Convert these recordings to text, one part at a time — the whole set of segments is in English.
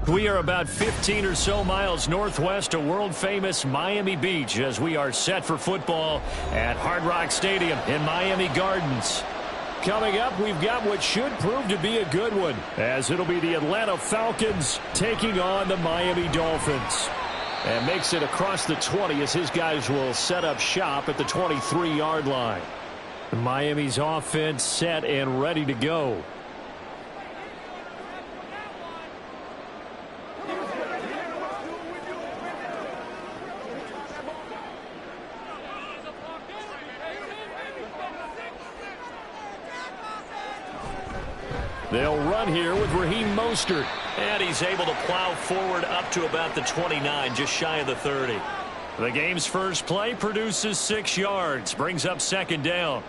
We are about 15 or so miles northwest of world-famous Miami Beach as we are set for football at Hard Rock Stadium in Miami Gardens. Coming up, we've got what should prove to be a good one, as it'll be the Atlanta Falcons taking on the Miami Dolphins. And makes it across the 20 as his guys will set up shop at the 23-yard line. Miami's offense set and ready to go. They'll run here with Raheem Mostert. And he's able to plow forward up to about the 29, just shy of the 30. The game's first play produces 6 yards, brings up second down.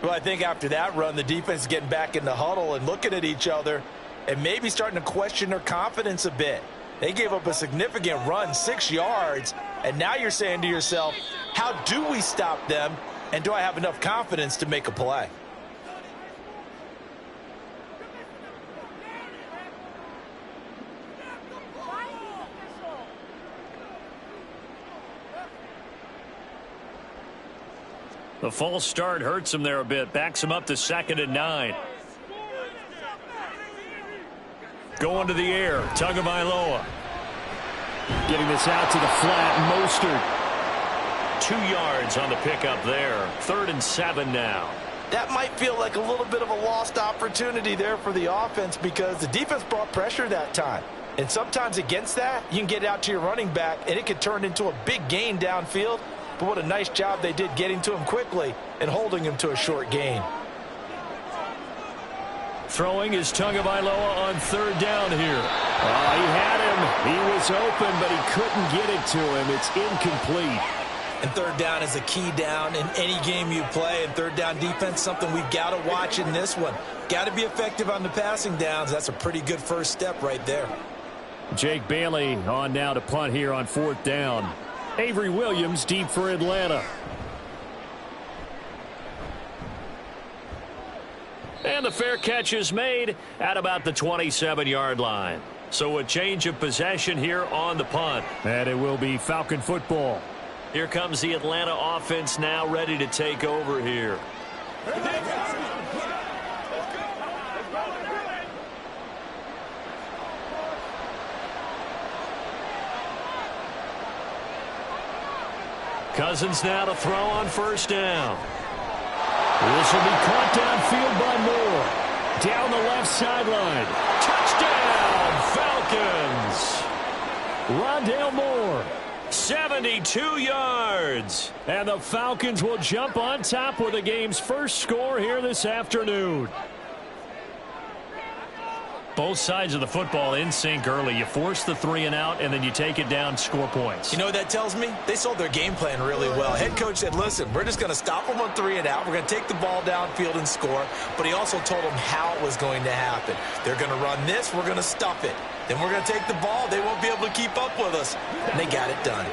Well, I think after that run, the defense is getting back in the huddle and looking at each other and maybe starting to question their confidence a bit. They gave up a significant run, 6 yards, and now you're saying to yourself, how do we stop them, and do I have enough confidence to make a play? The false start hurts him there a bit. Backs him up to 2nd and 9. Going to the air. Tagovailoa. Getting this out to the flat. Mostert. 2 yards on the pickup there. 3rd and 7 now. That might feel like a little bit of a lost opportunity there for the offense because the defense brought pressure that time. And sometimes against that, you can get it out to your running back, and it could turn into a big gain downfield. But what a nice job they did getting to him quickly and holding him to a short gain. Throwing is Tagovailoa on 3rd down here. He had him. He was open, but he couldn't get it to him. It's incomplete. And 3rd down is a key down in any game you play. And 3rd down defense, something we've got to watch in this one. Got to be effective on the passing downs. That's a pretty good first step right there. Jake Bailey on now to punt here on 4th down. Avery Williams deep for Atlanta. And the fair catch is made at about the 27-yard line. So a change of possession here on the punt. And it will be Falcon football. Here comes the Atlanta offense now ready to take over here. Cousins now to throw on 1st down. This will be caught downfield by Moore. Down the left sideline. Touchdown, Falcons. Rondale Moore. 72 yards. And the Falcons will jump on top with the game's first score here this afternoon. Both sides of the football in sync early. You force the 3 and out, and then you take it down, score points. You know what that tells me? They sold their game plan really well. Head coach said, listen, we're just going to stop them on 3 and out. We're going to take the ball downfield and score. But he also told them how it was going to happen. They're going to run this. We're going to stuff it. Then we're going to take the ball. They won't be able to keep up with us. And they got it done.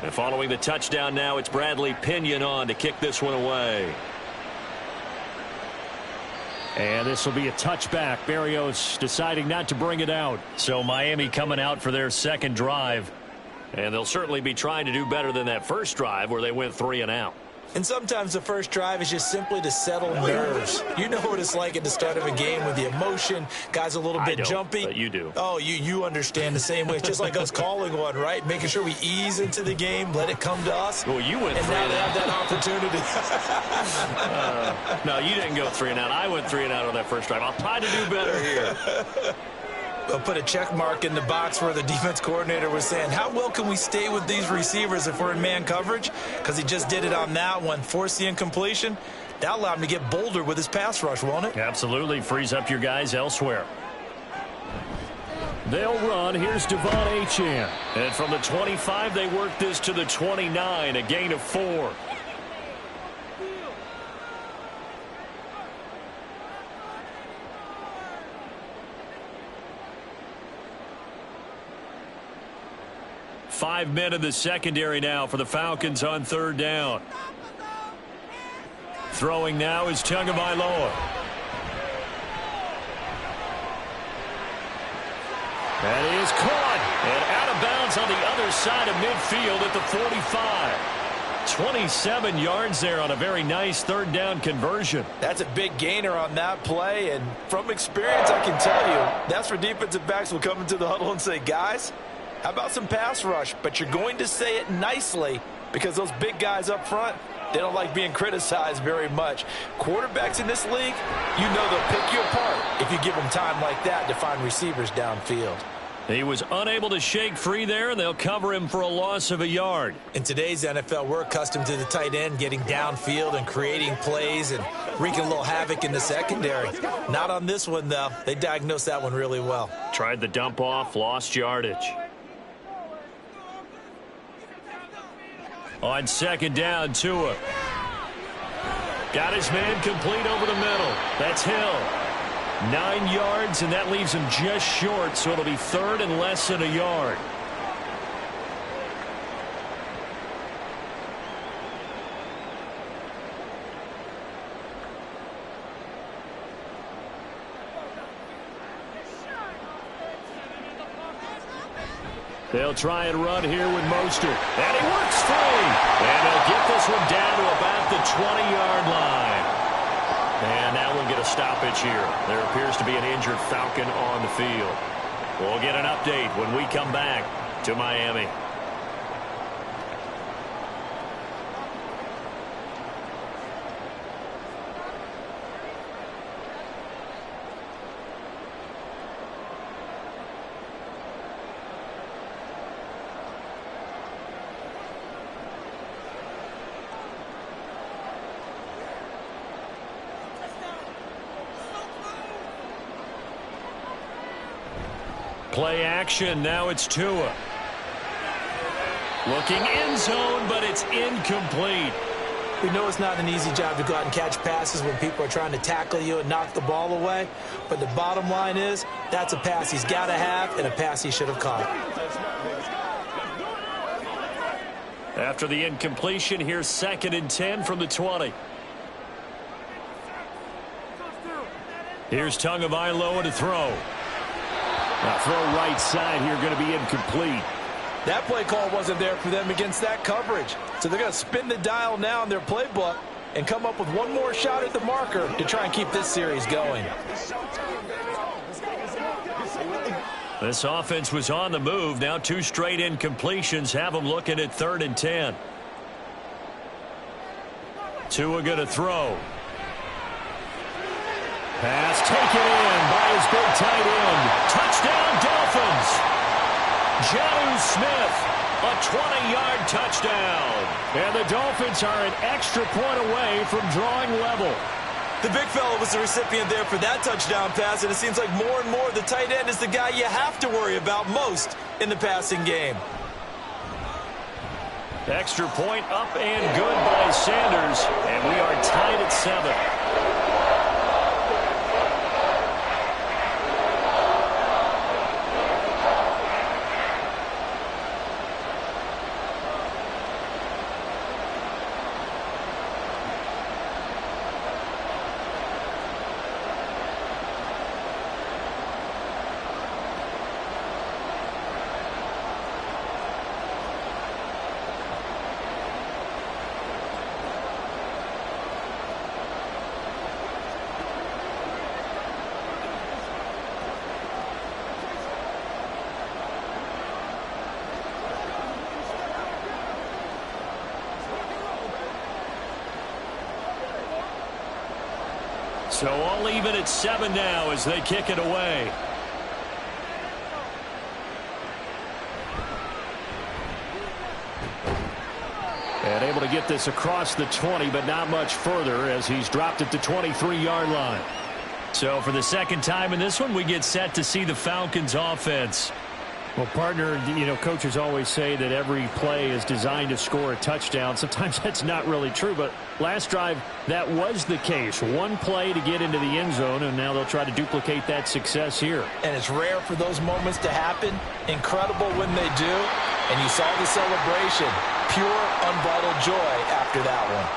And following the touchdown now, it's Bradley Pinion on to kick this one away. And this will be a touchback. Berrios deciding not to bring it out. So Miami coming out for their second drive. And they'll certainly be trying to do better than that first drive where they went 3 and out. And sometimes the first drive is just simply to settle nerves. You know what it's like at the start of a game with the emotion. Guys a little bit jumpy. But you do. Oh, you understand the same way. It's just like us calling one, right? Making sure we ease into the game, let it come to us. Well, you went 3 and now they have that opportunity. No, you didn't go 3 and out. I went 3 and out on that first drive. I'll try to do better here. put a check mark in the box where the defense coordinator was saying, how well can we stay with these receivers if we're in man coverage? Because he just did it on that one, forced the incompletion. That allowed him to get bolder with his pass rush, won't it? Absolutely. Frees up your guys elsewhere. They'll run. Here's Devon Achane. And from the 25, they work this to the 29, a gain of 4. Five men in the secondary now for the Falcons on third down. Throwing now is Tagovailoa. And he is caught and out of bounds on the other side of midfield at the 45. 27 yards there on a very nice third down conversion. That's a big gainer on that play, and from experience I can tell you that's where defensive backs will come into the huddle and say, guys, how about some pass rush? But you're going to say it nicely because those big guys up front, they don't like being criticized very much. Quarterbacks in this league, you know they'll pick you apart if you give them time like that to find receivers downfield. He was unable to shake free there, and they'll cover him for a loss of a yard. In today's NFL, we're accustomed to the tight end getting downfield and creating plays and wreaking a little havoc in the secondary. Not on this one, though. They diagnosed that one really well. Tried the dump off, lost yardage. On second down, Tua. Got his man complete over the middle. That's Hill. 9 yards, and that leaves him just short, so it'll be third and less than a yard. They'll try and run here with Mostert. And he works free. And they'll get this one down to about the 20-yard line. And now we'll get a stoppage here. There appears to be an injured Falcon on the field. We'll get an update when we come back to Miami. Play action. Now it's Tua. Looking end zone, but it's incomplete. We know it's not an easy job to go out and catch passes when people are trying to tackle you and knock the ball away. But the bottom line is that's a pass he's got to have and a pass he should have caught. After the incompletion, here's 2nd and 10 from the 20. Here's Tagovailoa to throw. Now throw right side here, going to be incomplete. That play call wasn't there for them against that coverage. So they're going to spin the dial now in their playbook and come up with one more shot at the marker to try and keep this series going. This offense was on the move. Now 2 straight incompletions have them looking at 3rd and 10. Tua going to throw. Pass taken in by his big tight end. Touchdown, Dolphins. Jonnu Smith, a 20-yard touchdown. And the Dolphins are an extra point away from drawing level. The big fella was the recipient there for that touchdown pass, and it seems like more and more the tight end is the guy you have to worry about most in the passing game. Extra point up and good by Sanders, and we are tied at 7. So all even at 7 now as they kick it away. And able to get this across the 20, but not much further as he's dropped it to 23-yard line. So for the second time in this one, we get set to see the Falcons offense. Well, partner, coaches always say that every play is designed to score a touchdown. Sometimes that's not really true, but last drive, that was the case. One play to get into the end zone, and now they'll try to duplicate that success here. And it's rare for those moments to happen. Incredible when they do. And you saw the celebration. Pure, unbridled joy after that one.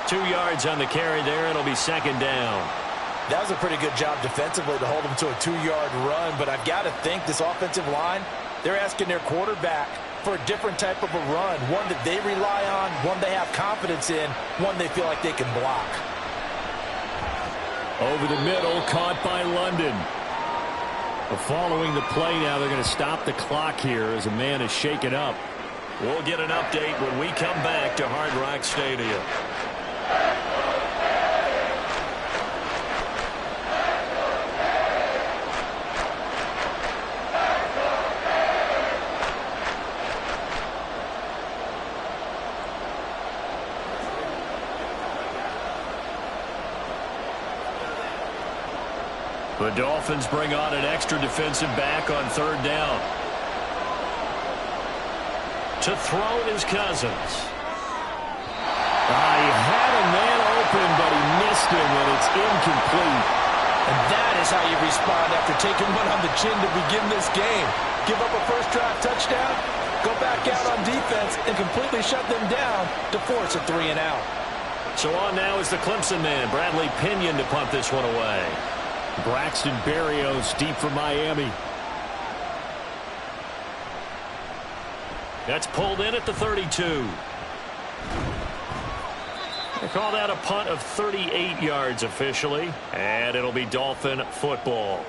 2 yards on the carry there. It'll be second down. That was a pretty good job defensively to hold them to a 2-yard run, but I've got to think this offensive line, they're asking their quarterback for a different type of a run, one that they rely on, one they have confidence in, one they feel like they can block. Over the middle, caught by London. Following the play now, they're going to stop the clock here as a man is shaken up. We'll get an update when we come back to Hard Rock Stadium. The Dolphins bring on an extra defensive back on third down. To throw is Cousins. He had a man open, but he missed him, and it's incomplete. And that is how you respond after taking one on the chin to begin this game. Give up a first-drive touchdown, go back out on defense, and completely shut them down to force a 3-and-out. So on now is the Clemson man, Bradley Pinion, to punt this one away. Braxton Berrios deep for Miami. That's pulled in at the 32. They call that a punt of 38 yards officially, and it'll be Dolphin football.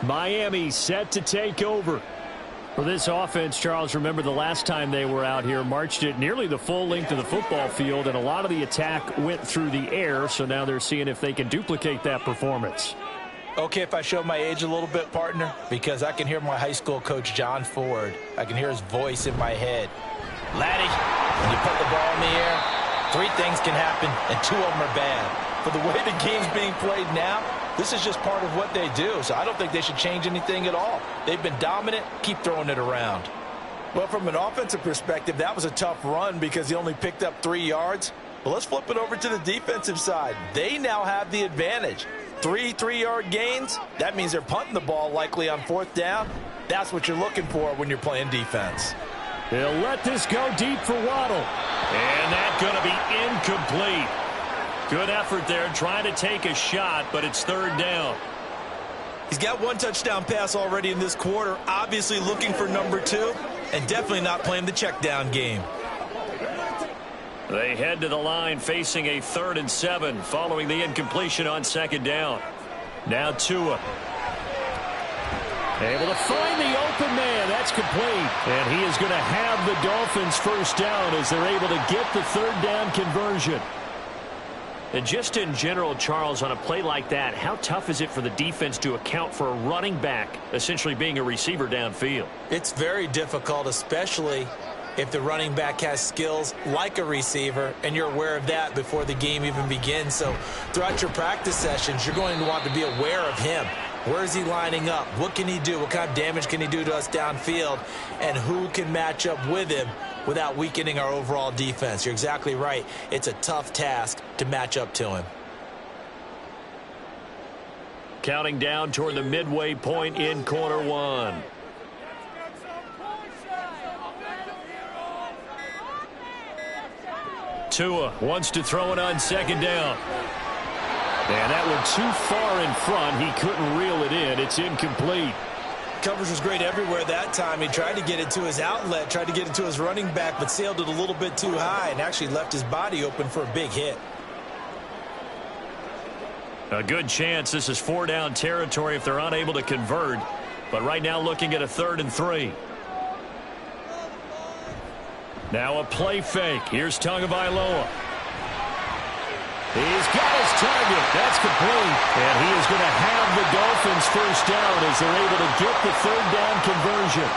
Miami set to take over. For this offense, Charles, remember the last time they were out here, marched it nearly the full length of the football field, and a lot of the attack went through the air, so now they're seeing if they can duplicate that performance. Okay, if I show my age a little bit, partner, because I can hear my high school coach, John Ford. I can hear his voice in my head. Laddie, when you put the ball in the air, 3 things can happen, and 2 of them are bad. For the way the game's being played now, this is just part of what they do, so I don't think they should change anything at all. They've been dominant. Keep throwing it around. Well, from an offensive perspective, that was a tough run because he only picked up 3 yards. But let's flip it over to the defensive side. They now have the advantage. 3 3-yard gains, that means they're punting the ball likely on 4th down. That's what you're looking for when you're playing defense. They'll let this go deep for Waddle. And that's going to be incomplete. Good effort there trying to take a shot, but it's 3rd down. He's got 1 touchdown pass already in this quarter, obviously looking for number 2, and definitely not playing the check down game. They head to the line facing a 3rd and 7 following the incompletion on 2nd down. Now Tua. Able to find the open man. That's complete. And he is going to have the Dolphins first down as they're able to get the 3rd down conversion. And just in general, Charles, on a play like that, how tough is it for the defense to account for a running back essentially being a receiver downfield? It's very difficult, especially if the running back has skills like a receiver, and you're aware of that before the game even begins. So throughout your practice sessions, you're going to want to be aware of him. Where is he lining up? What can he do? What kind of damage can he do to us downfield? And who can match up with him without weakening our overall defense? You're exactly right. It's a tough task to match up to him. Counting down toward the midway point in quarter 1. Tua wants to throw it on 2nd down. And that one too far in front. He couldn't reel it in. It's incomplete. Coverage was great everywhere that time. He tried to get it to his outlet, tried to get it to his running back, but sailed it a little bit too high and actually left his body open for a big hit. A good chance this is 4-down territory if they're unable to convert. But right now looking at a 3rd and 3. Now a play fake. Here's Tagovailoa. He's got his target. That's complete. And he is going to have the Dolphins first down as they're able to get the 3rd down conversion.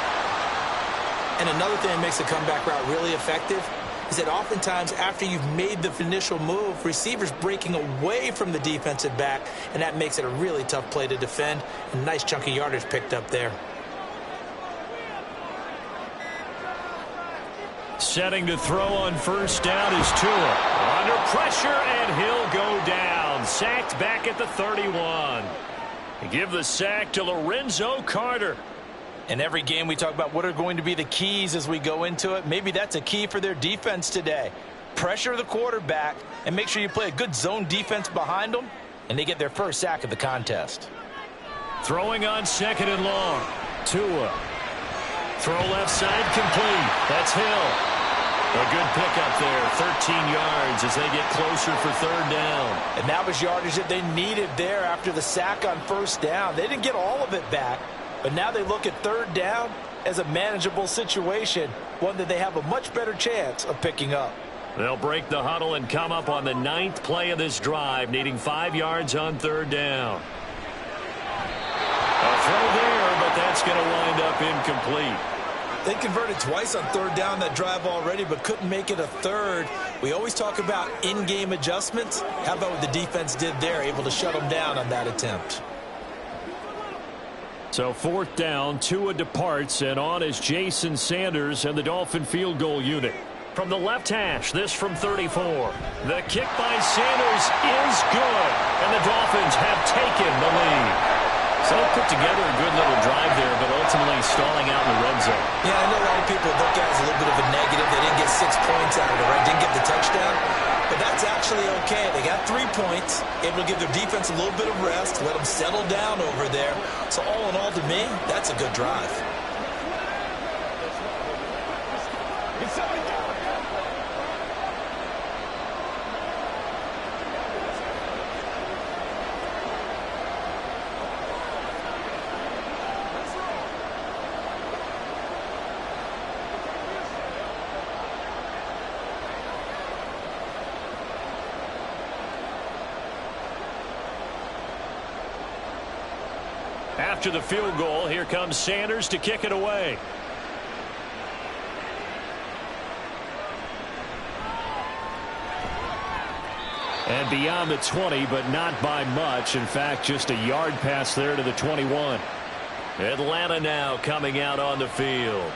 And another thing that makes the comeback route really effective, is that oftentimes after you've made the initial move, receivers breaking away from the defensive back, and that makes it a really tough play to defend. A nice chunk of yardage picked up there. Setting to throw on first down is Tua. Under pressure, and he'll go down. Sacked back at the 31. Give the sack to Lorenzo Carter. In every game we talk about what are going to be the keys as we go into it. Maybe that's a key for their defense today. Pressure the quarterback and make sure you play a good zone defense behind them, and they get their first sack of the contest. Throwing on second and long. Tua. Throw left side complete. That's Hill. A good pickup there, 13 yards as they get closer for third down. And that was yardage that they needed there after the sack on first down. They didn't get all of it back, but now they look at third down as a manageable situation, one that they have a much better chance of picking up. They'll break the huddle and come up on the 9th play of this drive, needing 5 yards on third down. A throw there, but that's going to wind up incomplete. They converted twice on third down that drive already, but couldn't make it a third. We always talk about in-game adjustments. How about what the defense did there, able to shut them down on that attempt? So fourth down, Tua departs, and on is Jason Sanders and the Dolphin field goal unit. From the left hash, this from 34. The kick by Sanders is good, and the Dolphins have taken the lead. So they put together a good little drive there, but ultimately stalling out in the red zone. Yeah, I know a lot of people look at it as a little bit of a negative. They didn't get 6 points out of it, right? Didn't get the touchdown. But that's actually okay. They got 3 points, able to give their defense a little bit of rest, let them settle down over there. So all in all, to me, that's a good drive. After the field goal, here comes Sanders to kick it away. And beyond the 20, but not by much. In fact, just a yard pass there to the 21. Atlanta now coming out on the field.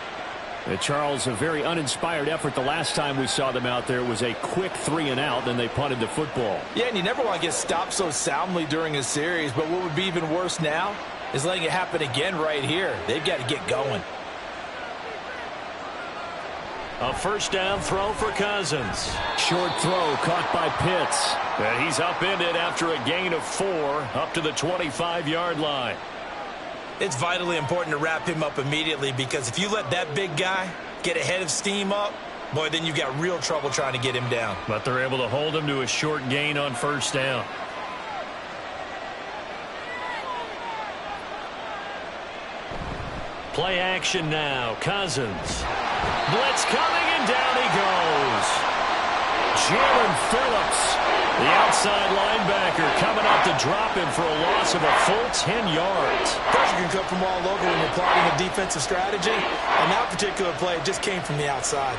Charles, a very uninspired effort. The last time we saw them out there was a quick 3-and-out, then they punted the football. Yeah, and you never want to get stopped so soundly during a series, but what would be even worse now is letting it happen again right here. They've got to get going. A first down throw for Cousins. Short throw caught by Pitts. And he's upended after a gain of 4 up to the 25-yard line. It's vitally important to wrap him up immediately, because if you let that big guy get ahead of steam up, boy, then you've got real trouble trying to get him down. But they're able to hold him to a short gain on first down. Play action now. Cousins. Blitz coming, and down he goes. Jalen Phillips, the outside linebacker, coming up to drop him for a loss of a full 10 yards. Pressure can come from all over when you're plotting a defensive strategy. On that particular play, it just came from the outside.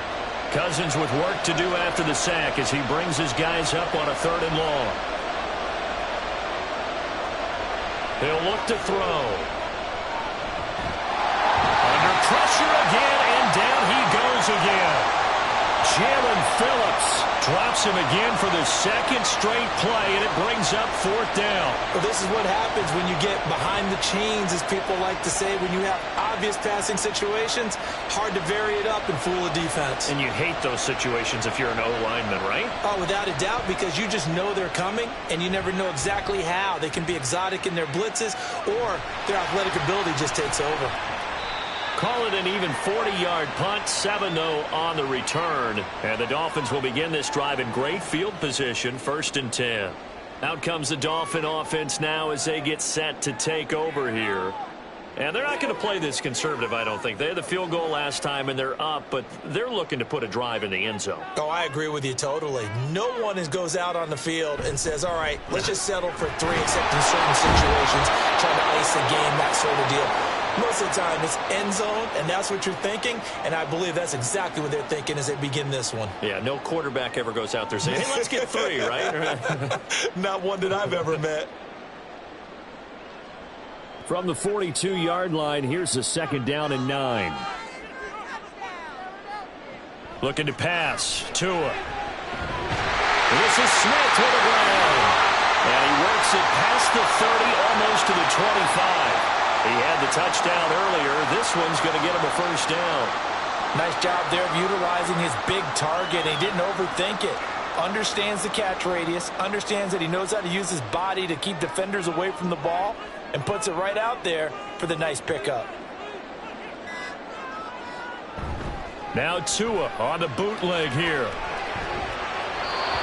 Cousins with work to do after the sack as he brings his guys up on a 3rd and long. He'll look to throw. Under pressure again, and down he goes again. Jalen Phillips drops him again for the 2nd straight play, and it brings up 4th down. Well, this is what happens when you get behind the chains, as people like to say. When you have obvious passing situations, hard to vary it up and fool a defense. And you hate those situations if you're an O-lineman, right? Oh, without a doubt, because you just know they're coming, and you never know exactly how. They can be exotic in their blitzes, or their athletic ability just takes over. Call it an even 40-yard punt, 7-0 on the return. And the Dolphins will begin this drive in great field position, 1st and 10. Out comes the Dolphin offense now as they get set to take over here. And they're not going to play this conservative, I don't think. They had the field goal last time, and they're up, but they're looking to put a drive in the end zone. Oh, I agree with you totally. No one goes out on the field and says, all right, let's just settle for 3, except in certain situations, trying to ice the game, that sort of deal. Most of the time, it's end zone, and that's what you're thinking, and I believe that's exactly what they're thinking as they begin this one. Yeah, no quarterback ever goes out there saying, hey, let's get 3, right? Not one that I've ever met. From the 42-yard line, here's the 2nd down and 9. Looking to pass. Tua. This is Smith with a ground. And he works it past the 30, almost to the 25. He had the touchdown earlier. This one's going to get him a first down. Nice job there of utilizing his big target. He didn't overthink it. Understands the catch radius. Understands that he knows how to use his body to keep defenders away from the ball. And puts it right out there for the nice pickup. Now Tua on the bootleg here.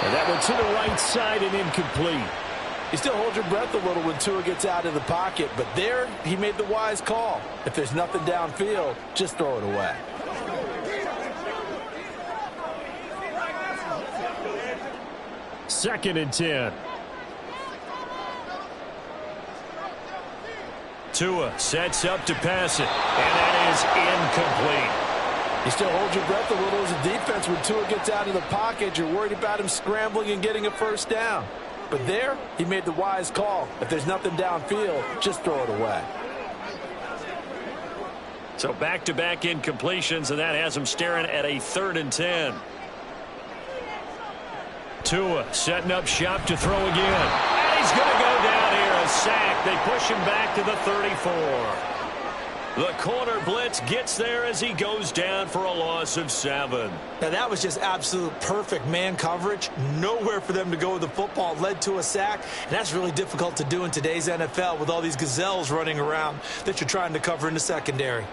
And that one to the right side and incomplete. You still hold your breath a little when Tua gets out of the pocket, but there he made the wise call. If there's nothing downfield, just throw it away. Second and 10. Tua sets up to pass it, and that is incomplete. You still hold your breath a little as a defense when Tua gets out of the pocket. You're worried about him scrambling and getting a first down. But there, he made the wise call. If there's nothing downfield, just throw it away. So back-to-back incompletions, and that has him staring at a 3rd and 10. Tua setting up shop to throw again. And he's going to go down here, a sack. They push him back to the 34. The corner blitz gets there as he goes down for a loss of 7. Now, that was just absolute perfect man coverage. Nowhere for them to go with the football. Led to a sack, and that's really difficult to do in today's NFL with all these gazelles running around that you're trying to cover in the secondary.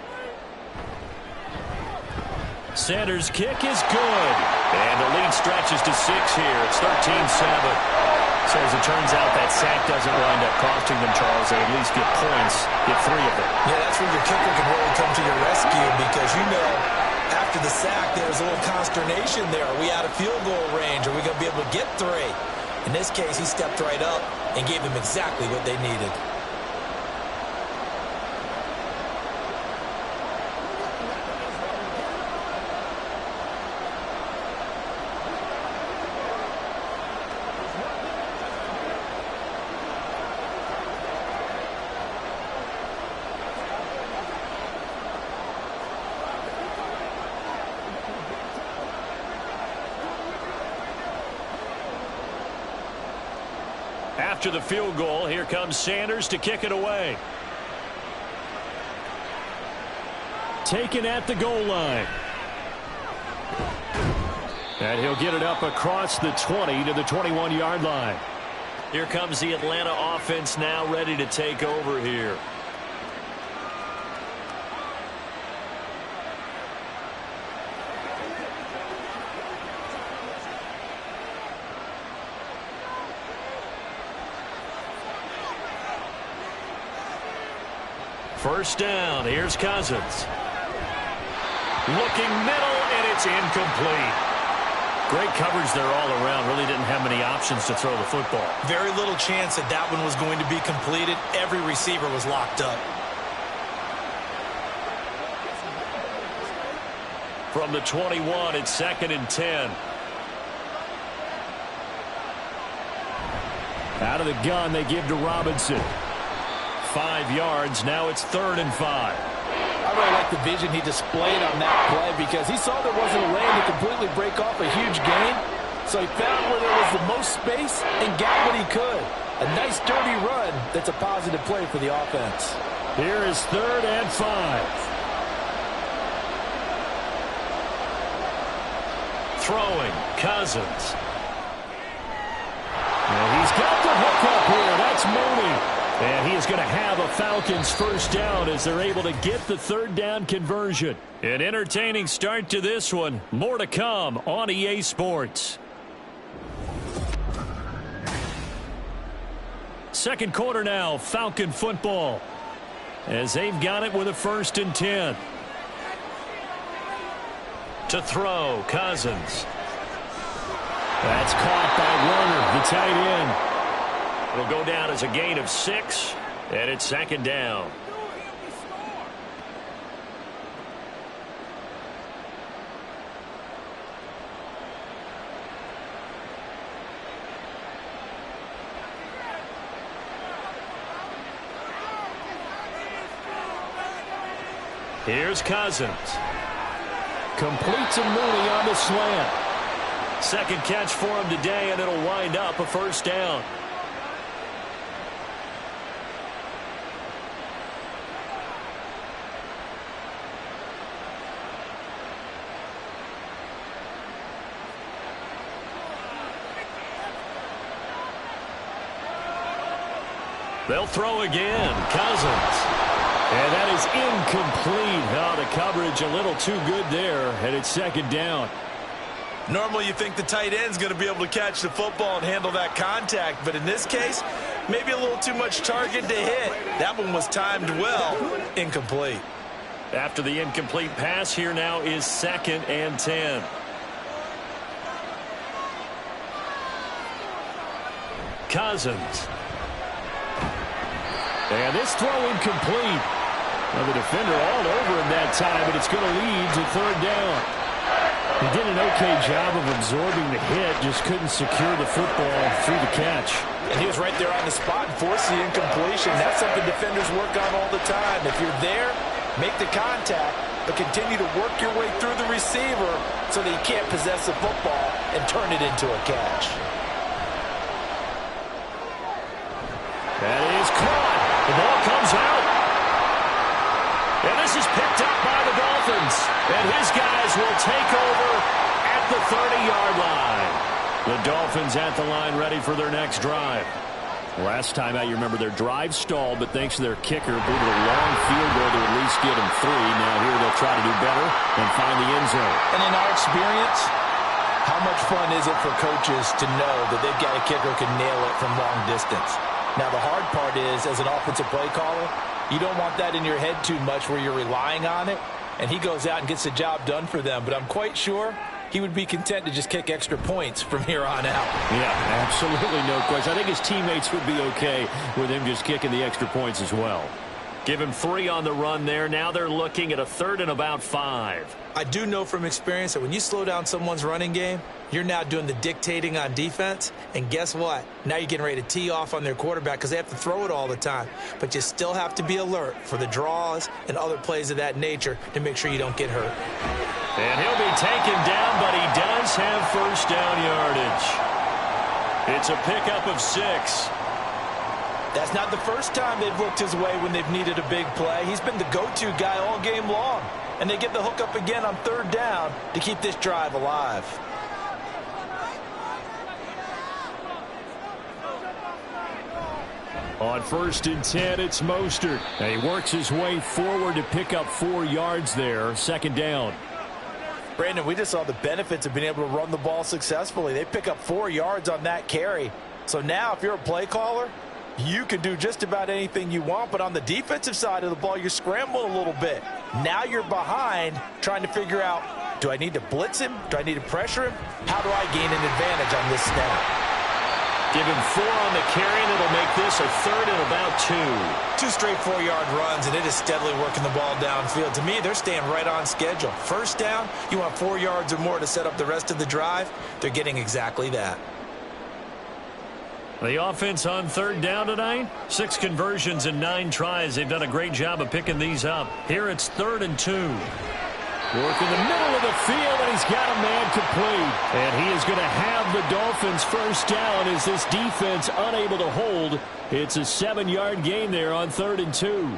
Sanders' kick is good. And the lead stretches to 6 here. It's 13-7. So as it turns out, that sack doesn't wind up costing them, Charles. They at least get points, get 3 of them. Yeah, that's where your kicker can really come to your rescue because, you know, after the sack, there's a little consternation there. Are we out of field goal range? Are we going to be able to get 3? In this case, he stepped right up and gave them exactly what they needed. After the field goal, here comes Sanders to kick it away. Taken at the goal line. And he'll get it up across the 20 to the 21-yard line. Here comes the Atlanta offense now ready to take over here. First down. Here's Cousins. Looking middle, and it's incomplete. Great coverage there all around. Really didn't have many options to throw the football. Very little chance that that one was going to be completed. Every receiver was locked up. From the 21, it's 2nd and 10. Out of the gun, they give to Robinson. 5 yards. Now it's 3rd and 5. I really like the vision he displayed on that play because he saw there wasn't a lane to completely break off a huge gain. So he found where there was the most space and got what he could. A nice dirty run that's a positive play for the offense. Here is 3rd and 5. Throwing, Cousins. And he's got the hook up here. That's Mooney. And he is going to have a Falcons first down as they're able to get the 3rd down conversion. An entertaining start to this one. More to come on EA Sports. Second quarter now, Falcon football. As they've got it with a 1st and 10. To throw, Cousins. That's caught by Werner, the tight end. It'll go down as a gain of 6, and it's 2nd down. Here's Cousins. Completes a Mooney on the slant. Second catch for him today, and it'll wind up a first down. They'll throw again. Cousins. And that is incomplete. Oh, the coverage a little too good there, and it's second down. Normally you think the tight end's going to be able to catch the football and handle that contact, but in this case, maybe a little too much target to hit. That one was timed well. Incomplete. After the incomplete pass, here now is 2nd and 10. Cousins. And this throw incomplete. Well, the defender all over him that time, but it's going to lead to 3rd down. He did an okay job of absorbing the hit, just couldn't secure the football through the catch. And he was right there on the spot and forced the incompletion. That's something defenders work on all the time. If you're there, make the contact, but continue to work your way through the receiver so that he can't possess the football and turn it into a catch. That is caught. The ball comes out. And this is picked up by the Dolphins. And his guys will take over at the 30-yard line. The Dolphins at the line ready for their next drive. Last time out, you remember their drive stalled, but thanks to their kicker, blew a long field goal to at least get them 3. Now here they'll try to do better and find the end zone. And in our experience, how much fun is it for coaches to know that they've got a kicker who can nail it from long distance? Now, the hard part is, as an offensive play caller, you don't want that in your head too much where you're relying on it, and he goes out and gets the job done for them. But I'm quite sure he would be content to just kick extra points from here on out. Yeah, absolutely no question. I think his teammates would be okay with him just kicking the extra points as well. Give him 3 on the run there. Now they're looking at a 3rd and about 5. I do know from experience that when you slow down someone's running game, you're now doing the dictating on defense. And guess what? Now you're getting ready to tee off on their quarterback because they have to throw it all the time. But you still have to be alert for the draws and other plays of that nature to make sure you don't get hurt. And he'll be taken down, but he does have first down yardage. It's a pickup of 6. That's not the first time they've looked his way when they've needed a big play. He's been the go-to guy all game long. And they get the hook up again on 3rd down to keep this drive alive. On 1st and 10, it's Mostert. And he works his way forward to pick up 4 yards there. 2nd down. Brandon, we just saw the benefits of being able to run the ball successfully. They pick up 4 yards on that carry. So now if you're a play caller, you can do just about anything you want, but on the defensive side of the ball, you're scrambling a little bit. Now you're behind trying to figure out, do I need to blitz him? Do I need to pressure him? How do I gain an advantage on this snap? Give him 4 on the carry, and it'll make this a 3rd and about 2. 2 straight 4-yard runs, and it is steadily working the ball downfield. To me, they're staying right on schedule. First down, you want 4 yards or more to set up the rest of the drive. They're getting exactly that. The offense on 3rd down tonight, 6 conversions and 9 tries. They've done a great job of picking these up. Here it's 3rd and 2. Work in the middle of the field, and he's got a man complete. And he is going to have the Dolphins first down as this defense unable to hold. It's a 7-yard gain there on 3rd and 2.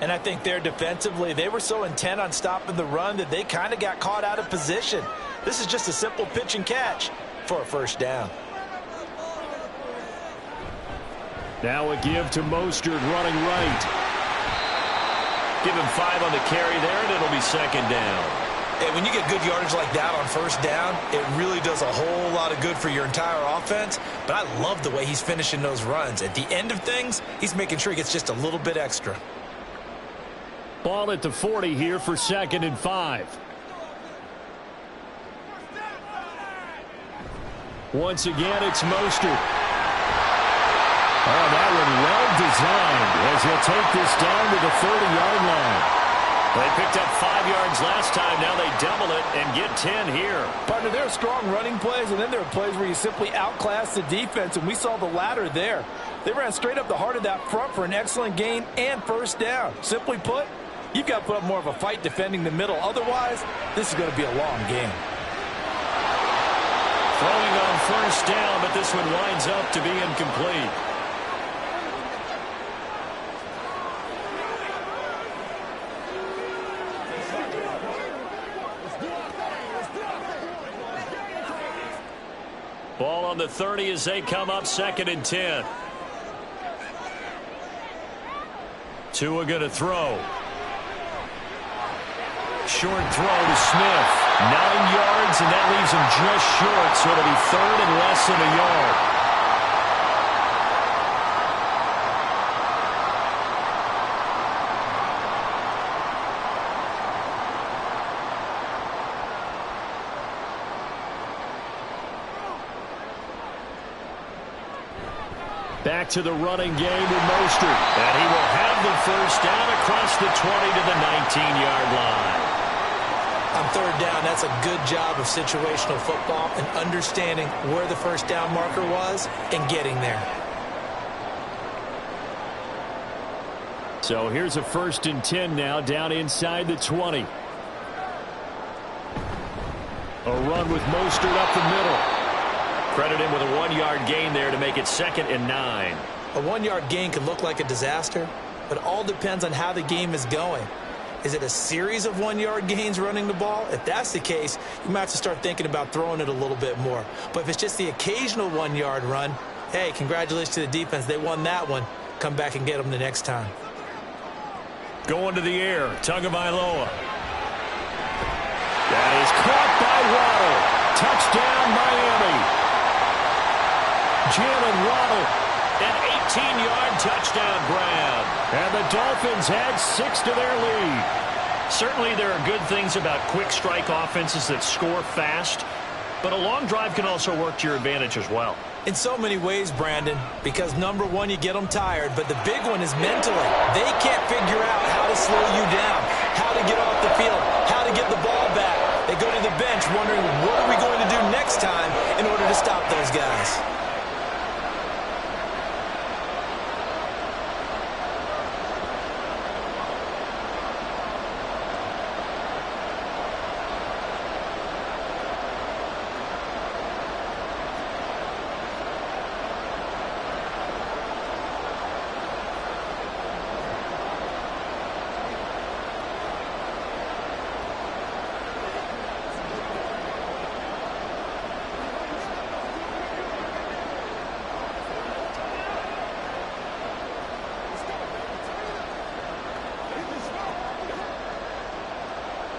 And I think there defensively, they were so intent on stopping the run that they kind of got caught out of position. This is just a simple pitch and catch for a first down. Now a give to Mostert running right. Give him 5 on the carry there, and it'll be 2nd down. And when you get good yardage like that on first down, it really does a whole lot of good for your entire offense. But I love the way he's finishing those runs. At the end of things, he's making sure he gets just a little bit extra. Ball at the 40 here for 2nd and 5. Once again, it's Mostert. Oh, that one well designed as he'll take this down to the 30-yard line. They picked up 5 yards last time. Now they double it and get 10 here. Partner, there are strong running plays, and then there are plays where you simply outclass the defense, and we saw the latter there. They ran straight up the heart of that front for an excellent gain and first down. Simply put, You've got to put up more of a fight defending the middle. Otherwise, this is going to be a long game. Throwing on first down, but this one winds up to be incomplete. Ball on the 30 as they come up 2nd and 10. Tua going to throw. Short throw to Smith. 9 yards, and that leaves him just short, so it'll be 3rd and less than a yard. Back to the running game with Mostert. And he will have the first down across the 20 to the 19-yard line. On 3rd down, that's a good job of situational football and understanding where the first down marker was and getting there. So here's a 1st and 10 now, down inside the 20. A run with Mostert up the middle. Credit him with a 1-yard gain there to make it 2nd and 9. A 1-yard gain can look like a disaster, but it all depends on how the game is going. Is it a series of 1-yard gains running the ball? If that's the case, you might have to start thinking about throwing it a little bit more. But if it's just the occasional 1-yard run, hey, congratulations to the defense. They won that one. Come back and get them the next time. Going to the air, Tagovailoa. That is caught by Waddle. Touchdown, Miami. Jalen Waddle, an 18-yard touchdown grab. And the Dolphins add 6 to their lead. Certainly there are good things about quick strike offenses that score fast, but a long drive can also work to your advantage as well. In so many ways, Brandon, because number one, you get them tired, but the big one is mentally. They can't figure out how to slow you down, how to get off the field, how to get the ball back. They go to the bench wondering, what are we going to do next time in order to stop those guys?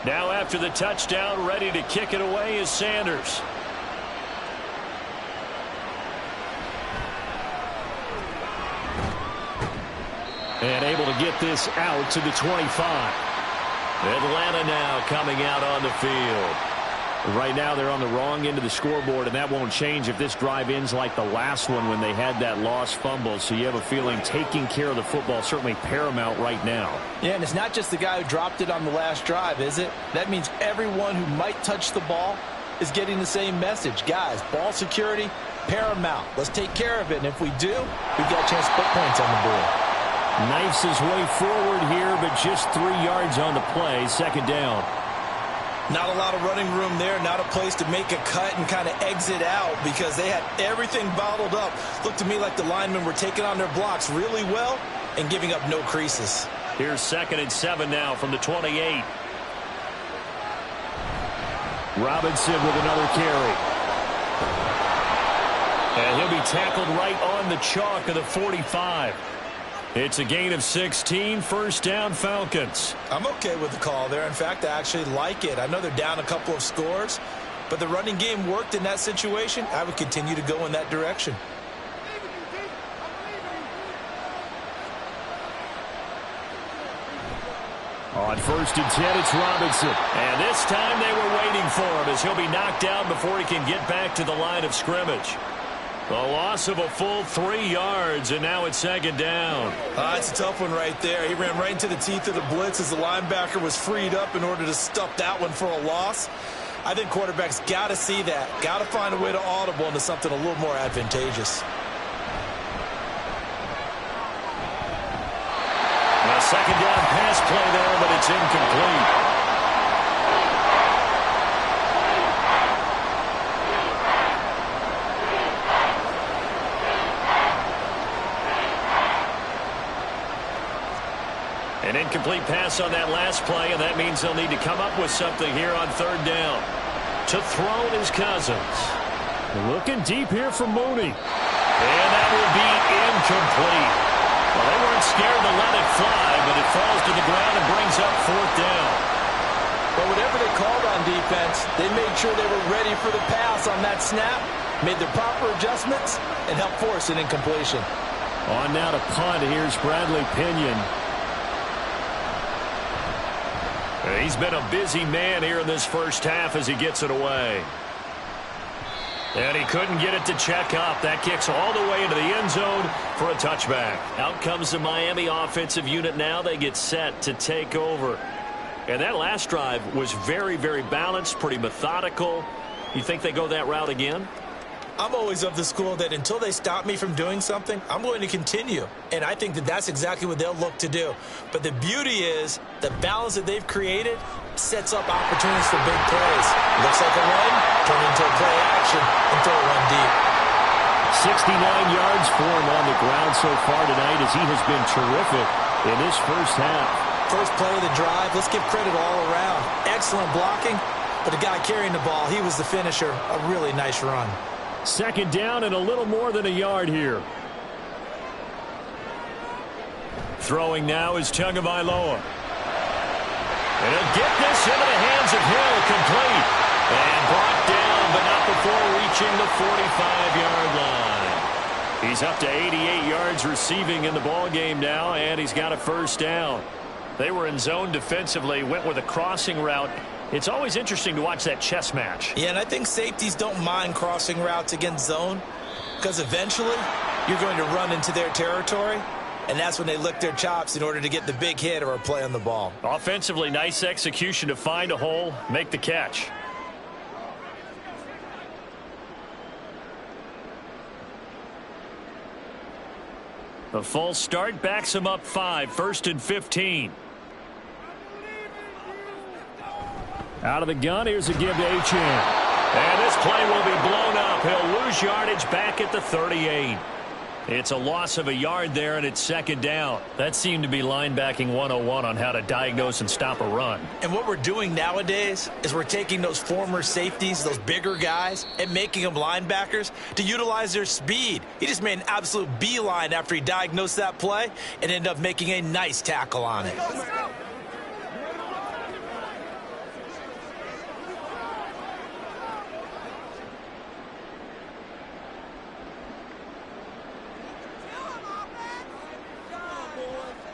Now after the touchdown, ready to kick it away is Sanders. And able to get this out to the 25. Atlanta now coming out on the field. Right now they're on the wrong end of the scoreboard, and that won't change if this drive ends like the last one when they had that lost fumble. So you have a feeling taking care of the football certainly paramount right now. Yeah, and it's not just the guy who dropped it on the last drive, is it? That means everyone who might touch the ball is getting the same message. Guys, ball security, paramount. Let's take care of it, and if we do, we've got a chance to put points on the board. Knifes his way forward here, but just 3 yards on the play, 2nd down. Not a lot of running room there, not a place to make a cut and kind of exit out because they had everything bottled up. Looked to me like the linemen were taking on their blocks really well and giving up no creases. Here's 2nd and 7 now from the 28. Robinson with another carry. And he'll be tackled right on the chalk of the 45. It's a gain of 16, 1st down Falcons. I'm okay with the call there. In fact, I actually like it. I know they're down a couple of scores, but the running game worked in that situation. I would continue to go in that direction. On 1st and 10, it's Robinson. And this time they were waiting for him as he'll be knocked down before he can get back to the line of scrimmage. A loss of a full 3 yards, and now it's 2nd down. It's a tough one right there. He ran right into the teeth of the blitz as the linebacker was freed up in order to stuff that one for a loss. I think quarterbacks got to see that. Got to find a way to audible into something a little more advantageous. A 2nd down pass play there, but It's incomplete. An incomplete pass on that last play, and that means they'll need to come up with something here on third down. To throw is Cousins. Looking deep here for Mooney. And that will be incomplete. Well, they weren't scared to let it fly, but it falls to the ground and brings up fourth down. But whatever they called on defense, they made sure they were ready for the pass on that snap, made the proper adjustments, and helped force an incompletion. On now to punt. Here's Bradley Pinion. He's been a busy man here in this first half as he gets it away. And he couldn't get it to check up. That kicks all the way into the end zone for a touchback. Out comes the Miami offensive unit now. They get set to take over. And that last drive was very, very balanced, pretty methodical. You think they go that route again? I'm always of the school that until they stop me from doing something, I'm going to continue. And I think that that's exactly what they'll look to do. But the beauty is the balance that they've created sets up opportunities for big plays. Looks like a run, turn into a play action, and throw one deep. 69 yards for him on the ground so far tonight as he has been terrific in this first half. First play of the drive, let's give credit all around. Excellent blocking, but the guy carrying the ball, he was the finisher. A really nice run. Second down and a little more than a yard here. Throwing now is Tagovailoa. And he'll get this into the hands of Hill, complete. And brought down, but not before reaching the 45-yard line. He's up to 88 yards receiving in the ballgame now, and he's got a first down. They were in zone defensively, went with a crossing route. It's always interesting to watch that chess match. Yeah, and I think safeties don't mind crossing routes against zone because eventually you're going to run into their territory, and that's when they lick their chops in order to get the big hit or a play on the ball. Offensively, nice execution to find a hole, make the catch. A false start backs him up 5, 1st and 15. Out of the gun, here's a give to Achane. And this play will be blown up. He'll lose yardage back at the 38. It's a loss of a yard there, and it's second down. That seemed to be linebacking 101 on how to diagnose and stop a run. And what we're doing nowadays is we're taking those former safeties, those bigger guys, and making them linebackers to utilize their speed. He just made an absolute beeline after he diagnosed that play and ended up making a nice tackle on it.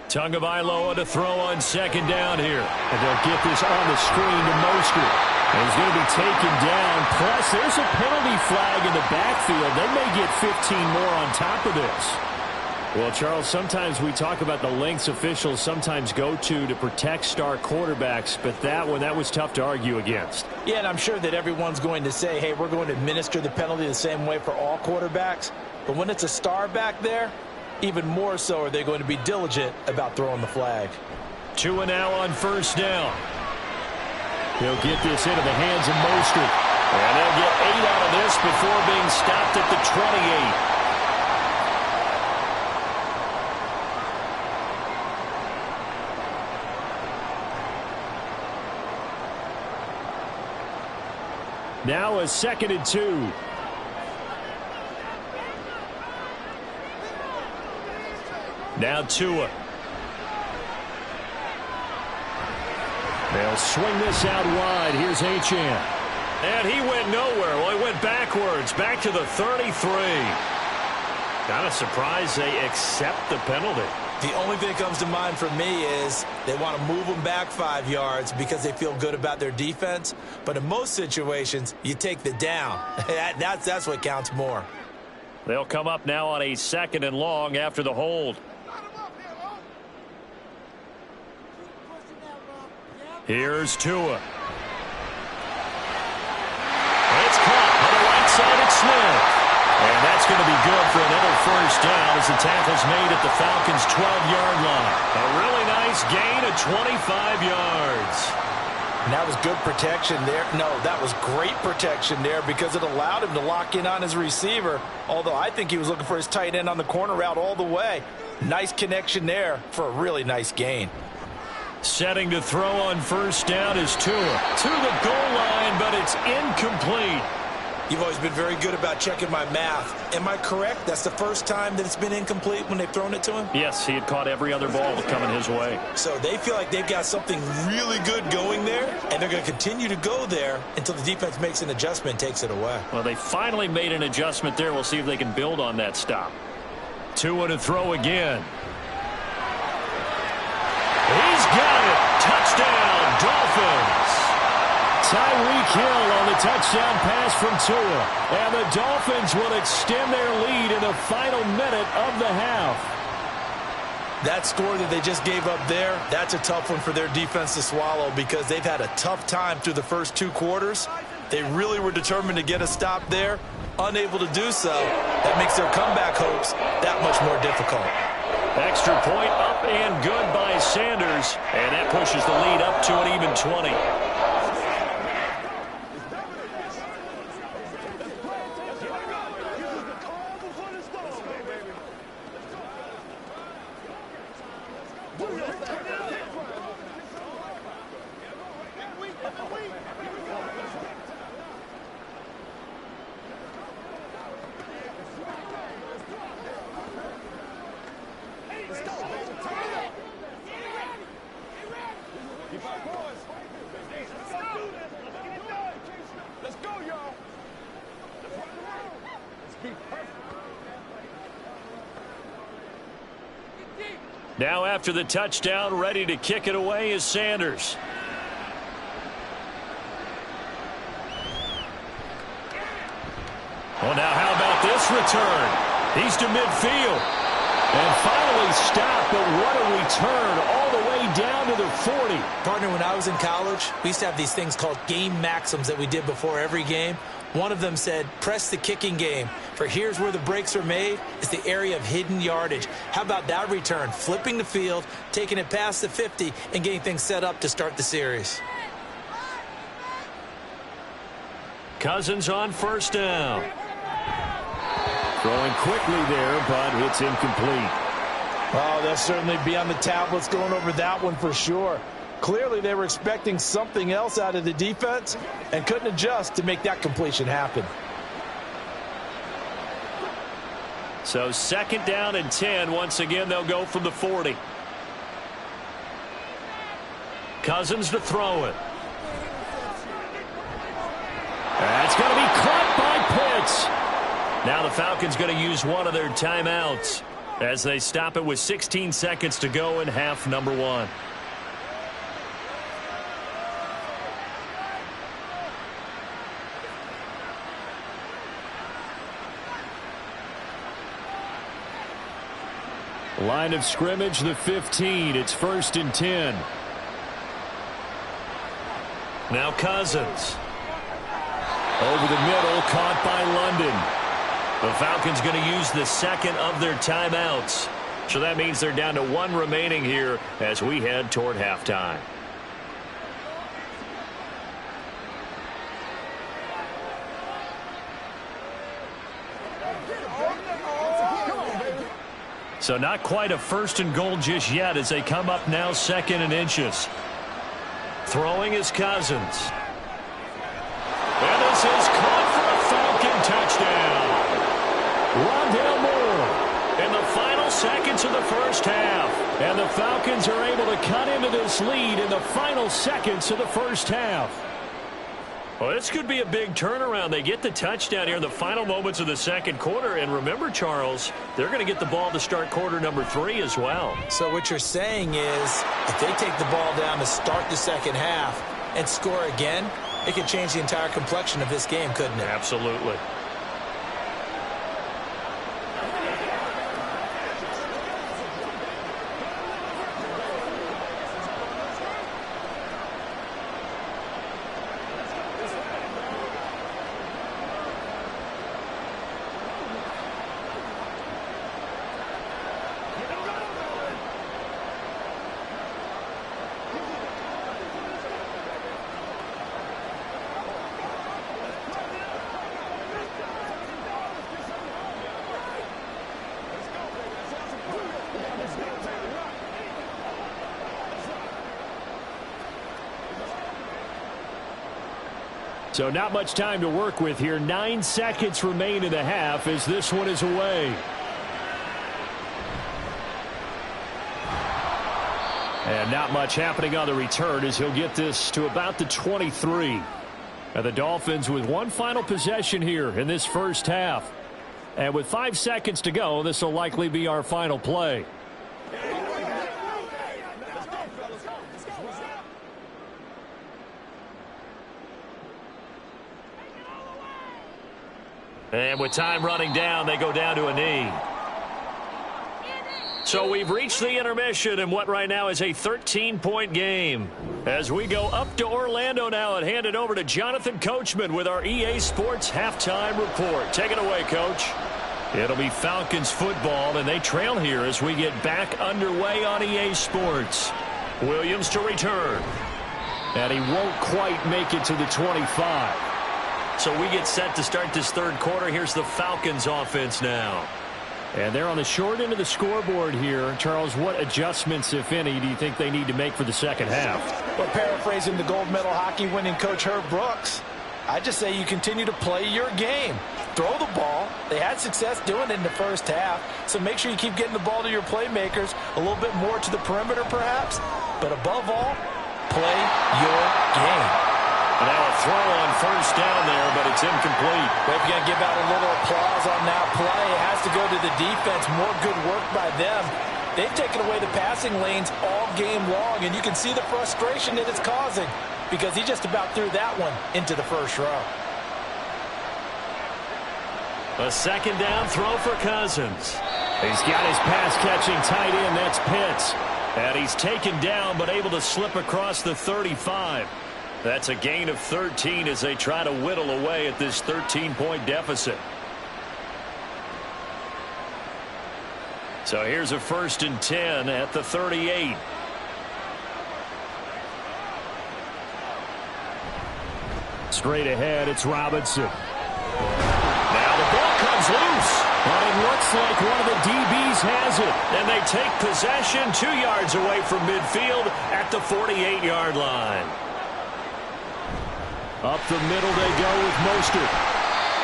Tagovailoa to throw on second down here. And they'll get this on the screen to Mostert. And he's going to be taken down. Plus, there's a penalty flag in the backfield. They may get 15 more on top of this. Well, Charles, sometimes we talk about the lengths officials sometimes go to protect star quarterbacks, but that was tough to argue against. Yeah, and I'm sure that everyone's going to say, hey, we're going to administer the penalty the same way for all quarterbacks. But when it's a star back there, even more so are they going to be diligent about throwing the flag. 2 and now on first down. He'll get this into the hands of Mostert. And they'll get 8 out of this before being stopped at the 28. Now a 2nd and 2. Now Tua. They'll swing this out wide. Here's Achane. And he went nowhere. Well, he went backwards, back to the 33. Kind of surprised they accept the penalty. The only thing that comes to mind for me is they want to move them back 5 yards because they feel good about their defense. But in most situations, you take the down. That's what counts more. They'll come up now on a 2nd and long after the hold. Here's Tua. It's caught on the right side. It's Smith. And that's going to be good for another first down as the tackle's made at the Falcons' 12-yard line. A really nice gain of 25 yards. And that was good protection there. No, that was great protection there because it allowed him to lock in on his receiver, although I think he was looking for his tight end on the corner route all the way. Nice connection there for a really nice gain. Setting to throw on first down is Tua. To the goal line, but it's incomplete. You've always been very good about checking my math. Am I correct? That's the first time that it's been incomplete when they've thrown it to him? Yes, he had caught every other ball coming his way. So they feel like they've got something really good going there, and they're going to continue to go there until the defense makes an adjustment and takes it away. Well, they finally made an adjustment there. We'll see if they can build on that stop. Tua to throw again. He's got it. Touchdown, Dolphins. Tyreek Hill on the touchdown pass from Tua. And the Dolphins will extend their lead in the final minute of the half. That score that they just gave up there, that's a tough one for their defense to swallow because they've had a tough time through the first two quarters. They really were determined to get a stop there, unable to do so. That makes their comeback hopes that much more difficult. Extra point up and good by Sanders. And that pushes the lead up to an even 20. Now after the touchdown, ready to kick it away is Sanders. Well, now how about this return? He's to midfield. And finally stopped, but what a return all the way down to the 40. Partner, when I was in college, we used to have these things called game maxims that we did before every game. One of them said, press the kicking game. For here's where the breaks are made. It's the area of hidden yardage. How about that return? Flipping the field, taking it past the 50, and getting things set up to start the series. Cousins on first down. Throwing quickly there, but it's incomplete. Oh, they'll certainly be on the tablets going over that one for sure. Clearly, they were expecting something else out of the defense and couldn't adjust to make that completion happen. So second down and 10. Once again, they'll go from the 40. Cousins to throw it. That's going to be caught by Pitts. Now the Falcons going to use one of their timeouts as they stop it with 16 seconds to go in half number one. Line of scrimmage, the 15. It's 1st and 10. Now Cousins. Over the middle, caught by London. The Falcons going to use the second of their timeouts. So that means they're down to one remaining here as we head toward halftime. So not quite a 1st and goal just yet as they come up now 2nd and inches. Throwing is Cousins. And this is caught for a Falcon touchdown. Rondale Moore in the final seconds of the first half. And the Falcons are able to cut into this lead in the final seconds of the first half. Well, this could be a big turnaround. They get the touchdown here in the final moments of the second quarter. And remember, Charles, they're going to get the ball to start quarter number 3 as well. So what you're saying is if they take the ball down to start the second half and score again, it could change the entire complexion of this game, couldn't it? Absolutely. So not much time to work with here. 9 seconds remain in the half as this one is away. And not much happening on the return as he'll get this to about the 23. And the Dolphins with one final possession here in this first half. And with 5 seconds to go, this will likely be our final play. And with time running down, they go down to a knee. So we've reached the intermission in what right now is a 13-point game. As we go up to Orlando now and hand it over to Jonathan Coachman with our EA Sports Halftime Report. Take it away, Coach. It'll be Falcons football, and they trail here as we get back underway on EA Sports. Williams to return. And he won't quite make it to the 25. So we get set to start this third quarter. Here's the Falcons offense now. And they're on the short end of the scoreboard here. Charles, what adjustments, if any, do you think they need to make for the second half? Well, paraphrasing the gold medal hockey winning coach Herb Brooks, I just say you continue to play your game. Throw the ball. They had success doing it in the first half, so make sure you keep getting the ball to your playmakers, a little bit more to the perimeter perhaps, but above all, play your game. Now a throw on first down there, but it's incomplete. Well, if you're going to give out a little applause on that play, it has to go to the defense. More good work by them. They've taken away the passing lanes all game long, and you can see the frustration that it's causing because he just about threw that one into the first row. A second down throw for Cousins. He's got his pass-catching tight end. That's Pitts. And he's taken down but able to slip across the 35. That's a gain of 13 as they try to whittle away at this 13-point deficit. So here's a 1st and 10 at the 38. Straight ahead, it's Robinson. Now the ball comes loose. But it looks like one of the DBs has it. And they take possession 2 yards away from midfield at the 48-yard line. Up the middle they go with Mostert.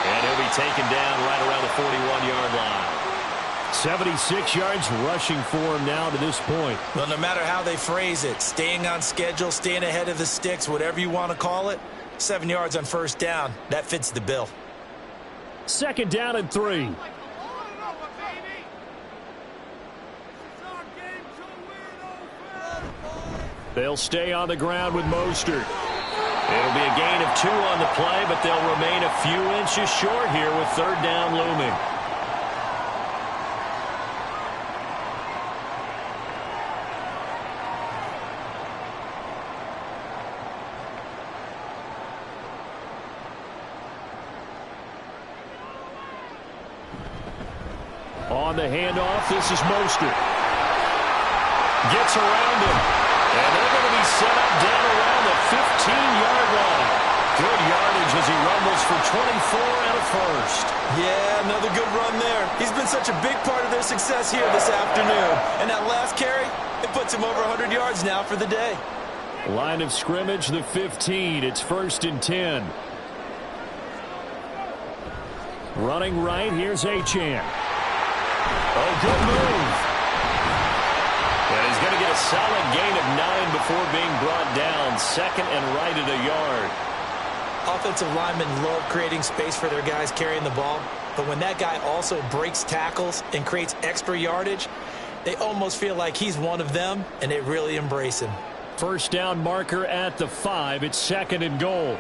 And he'll be taken down right around the 41-yard line. 76 yards rushing for him now to this point. Well, no matter how they phrase it, staying on schedule, staying ahead of the sticks, whatever you want to call it, 7 yards on first down, that fits the bill. 2nd down and 3. They'll stay on the ground with Mostert. It'll be a gain of 2 on the play, but they'll remain a few inches short here with 3rd down looming. On the handoff, this is Mostert. Gets around him. And they're going to be set up down around the 15-yard line. Good yardage as he rumbles for 24 and a first. Yeah, another good run there. He's been such a big part of their success here this afternoon. And that last carry, it puts him over 100 yards now for the day. Line of scrimmage, the 15. It's 1st and 10. Running right, here's Achane. Oh, good move. And he's going to get a solid gain of 9 before being brought down. 2nd and right at a yard. Offensive linemen love creating space for their guys carrying the ball. But when that guy also breaks tackles and creates extra yardage, they almost feel like he's one of them, and they really embrace him. 1st down marker at the 5. It's 2nd and goal.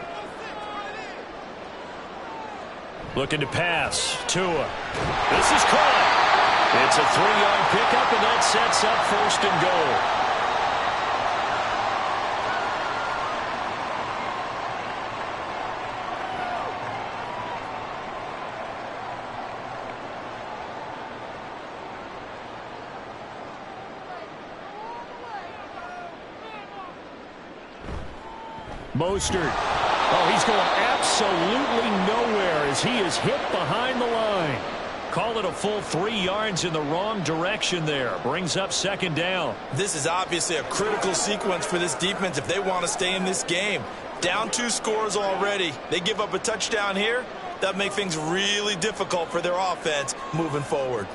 Looking to pass. Tua. This is caught. It's a 3-yard pickup, and that sets up 1st and goal. Mostert. Oh, he's going absolutely nowhere as he is hit behind the line. Call it a full 3 yards in the wrong direction there. Brings up 2nd down. This is obviously a critical sequence for this defense if they want to stay in this game. Down 2 scores already. They give up a touchdown here. That make things really difficult for their offense moving forward.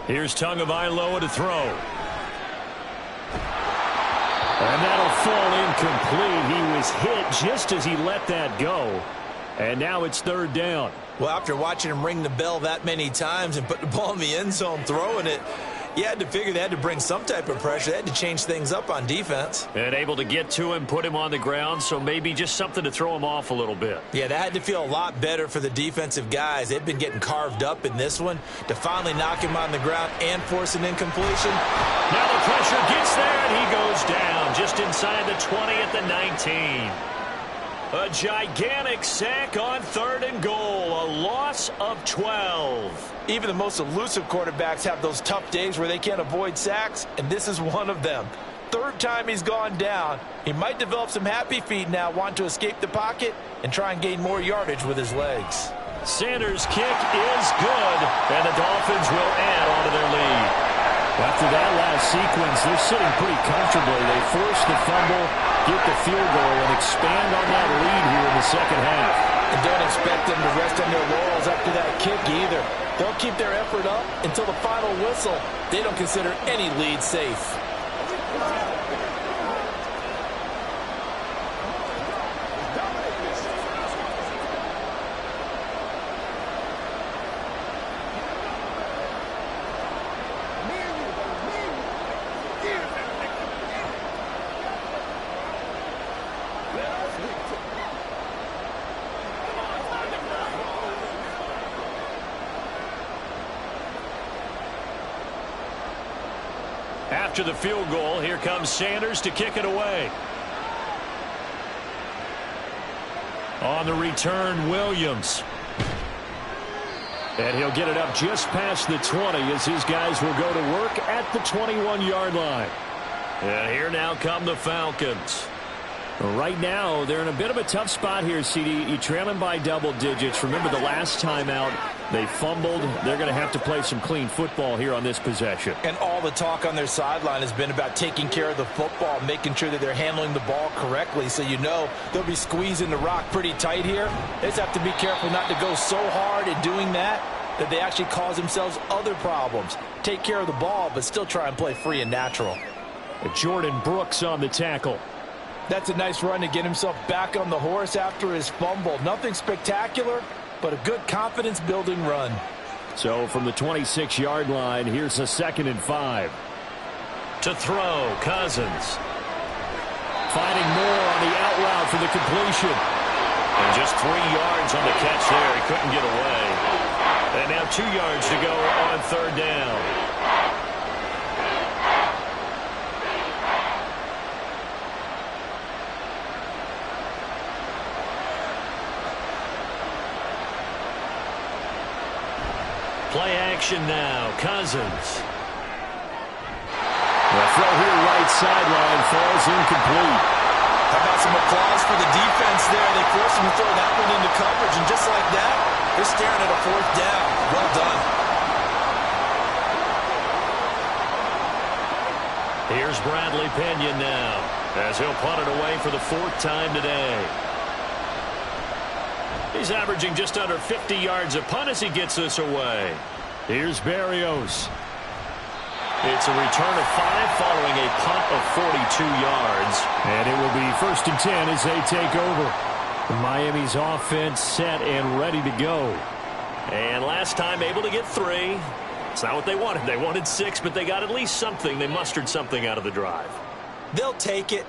Here's Tagovailoa to throw. And that'll fall incomplete. He was hit just as he let that go. And now it's 3rd down. Well, after watching him ring the bell that many times and put the ball in the end zone throwing it, you had to figure they had to bring some type of pressure. They had to change things up on defense. And able to get to him, put him on the ground, so maybe just something to throw him off a little bit. Yeah, that had to feel a lot better for the defensive guys. They've been getting carved up in this one. To finally knock him on the ground and force an incompletion. Now the pressure gets there, and he goes down just inside the 20 at the 19. A gigantic sack on 3rd and goal. A loss of 12. Even the most elusive quarterbacks have those tough days where they can't avoid sacks, and this is one of them. 3rd time he's gone down. He might develop some happy feet now, wanting to escape the pocket and try and gain more yardage with his legs. Sanders' kick is good, and the Dolphins will add on to their lead. After that last sequence, they're sitting pretty comfortably. They force the fumble, get the field goal, and expand on that lead here in the second half. And don't expect them to rest on their laurels after that kick either. They'll keep their effort up until the final whistle. They don't consider any lead safe. After the field goal, here comes Sanders to kick it away. On the return, Williams. And he'll get it up just past the 20 as his guys will go to work at the 21-yard line. And here now come the Falcons. Right now, they're in a bit of a tough spot here, CD. You trail them by double digits. Remember the last time out, they fumbled. They're going to have to play some clean football here on this possession. And all the talk on their sideline has been about taking care of the football, making sure that they're handling the ball correctly. So you know they'll be squeezing the rock pretty tight here. They just have to be careful not to go so hard in doing that they actually cause themselves other problems. Take care of the ball, but still try and play free and natural. Jordan Brooks on the tackle. That's a nice run to get himself back on the horse after his fumble. Nothing spectacular, but a good confidence-building run. So from the 26-yard line, here's a 2nd and 5. To throw, Cousins. Finding more on the out route for the completion. And just 3 yards on the catch there. He couldn't get away. And now 2 yards to go on 3rd down. Play action now. Cousins. The throw here right sideline falls incomplete. How about some applause for the defense there? They forced him to throw that one into coverage, and just like that, they're staring at a 4th down. Well done. Here's Bradley Pinion now, as he'll punt it away for the 4th time today. He's averaging just under 50 yards a punt as he gets this away. Here's Berrios. It's a return of 5 following a punt of 42 yards. And it will be 1st and 10 as they take over. Miami's offense set and ready to go. And last time able to get 3. It's not what they wanted. They wanted 6, but they got at least something. They mustered something out of the drive. They'll take it.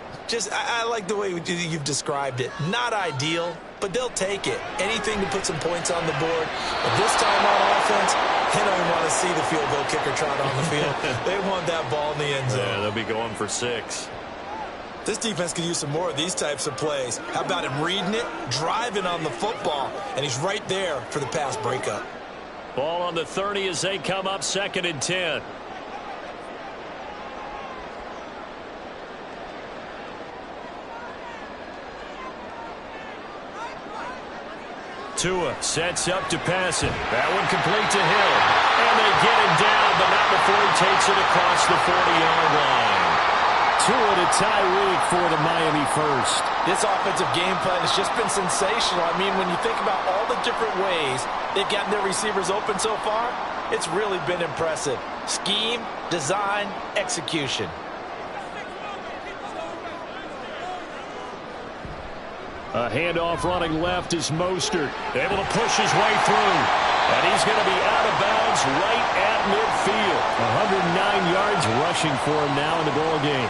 I like the way you've described it. Not ideal, but they'll take it. Anything to put some points on the board. But this time on offense, they don't even want to see the field goal kicker trot on the field. They want that ball in the end zone. Yeah, they'll be going for 6. This defense could use some more of these types of plays. How about him reading it, driving on the football, and he's right there for the pass breakup. Ball on the 30 as they come up 2nd and 10. Tua sets up to pass it. That one complete to Hill. And they get him down, but not before he takes it across the 40-yard line. to it at Tyreek for the Miami first. This offensive game plan has just been sensational. I mean, when you think about all the different ways they've gotten their receivers open so far, it's really been impressive. Scheme, design, execution. A handoff running left is Mostert, able to push his way through. And he's going to be out of bounds right at midfield. 109 yards rushing for him now in the ball game.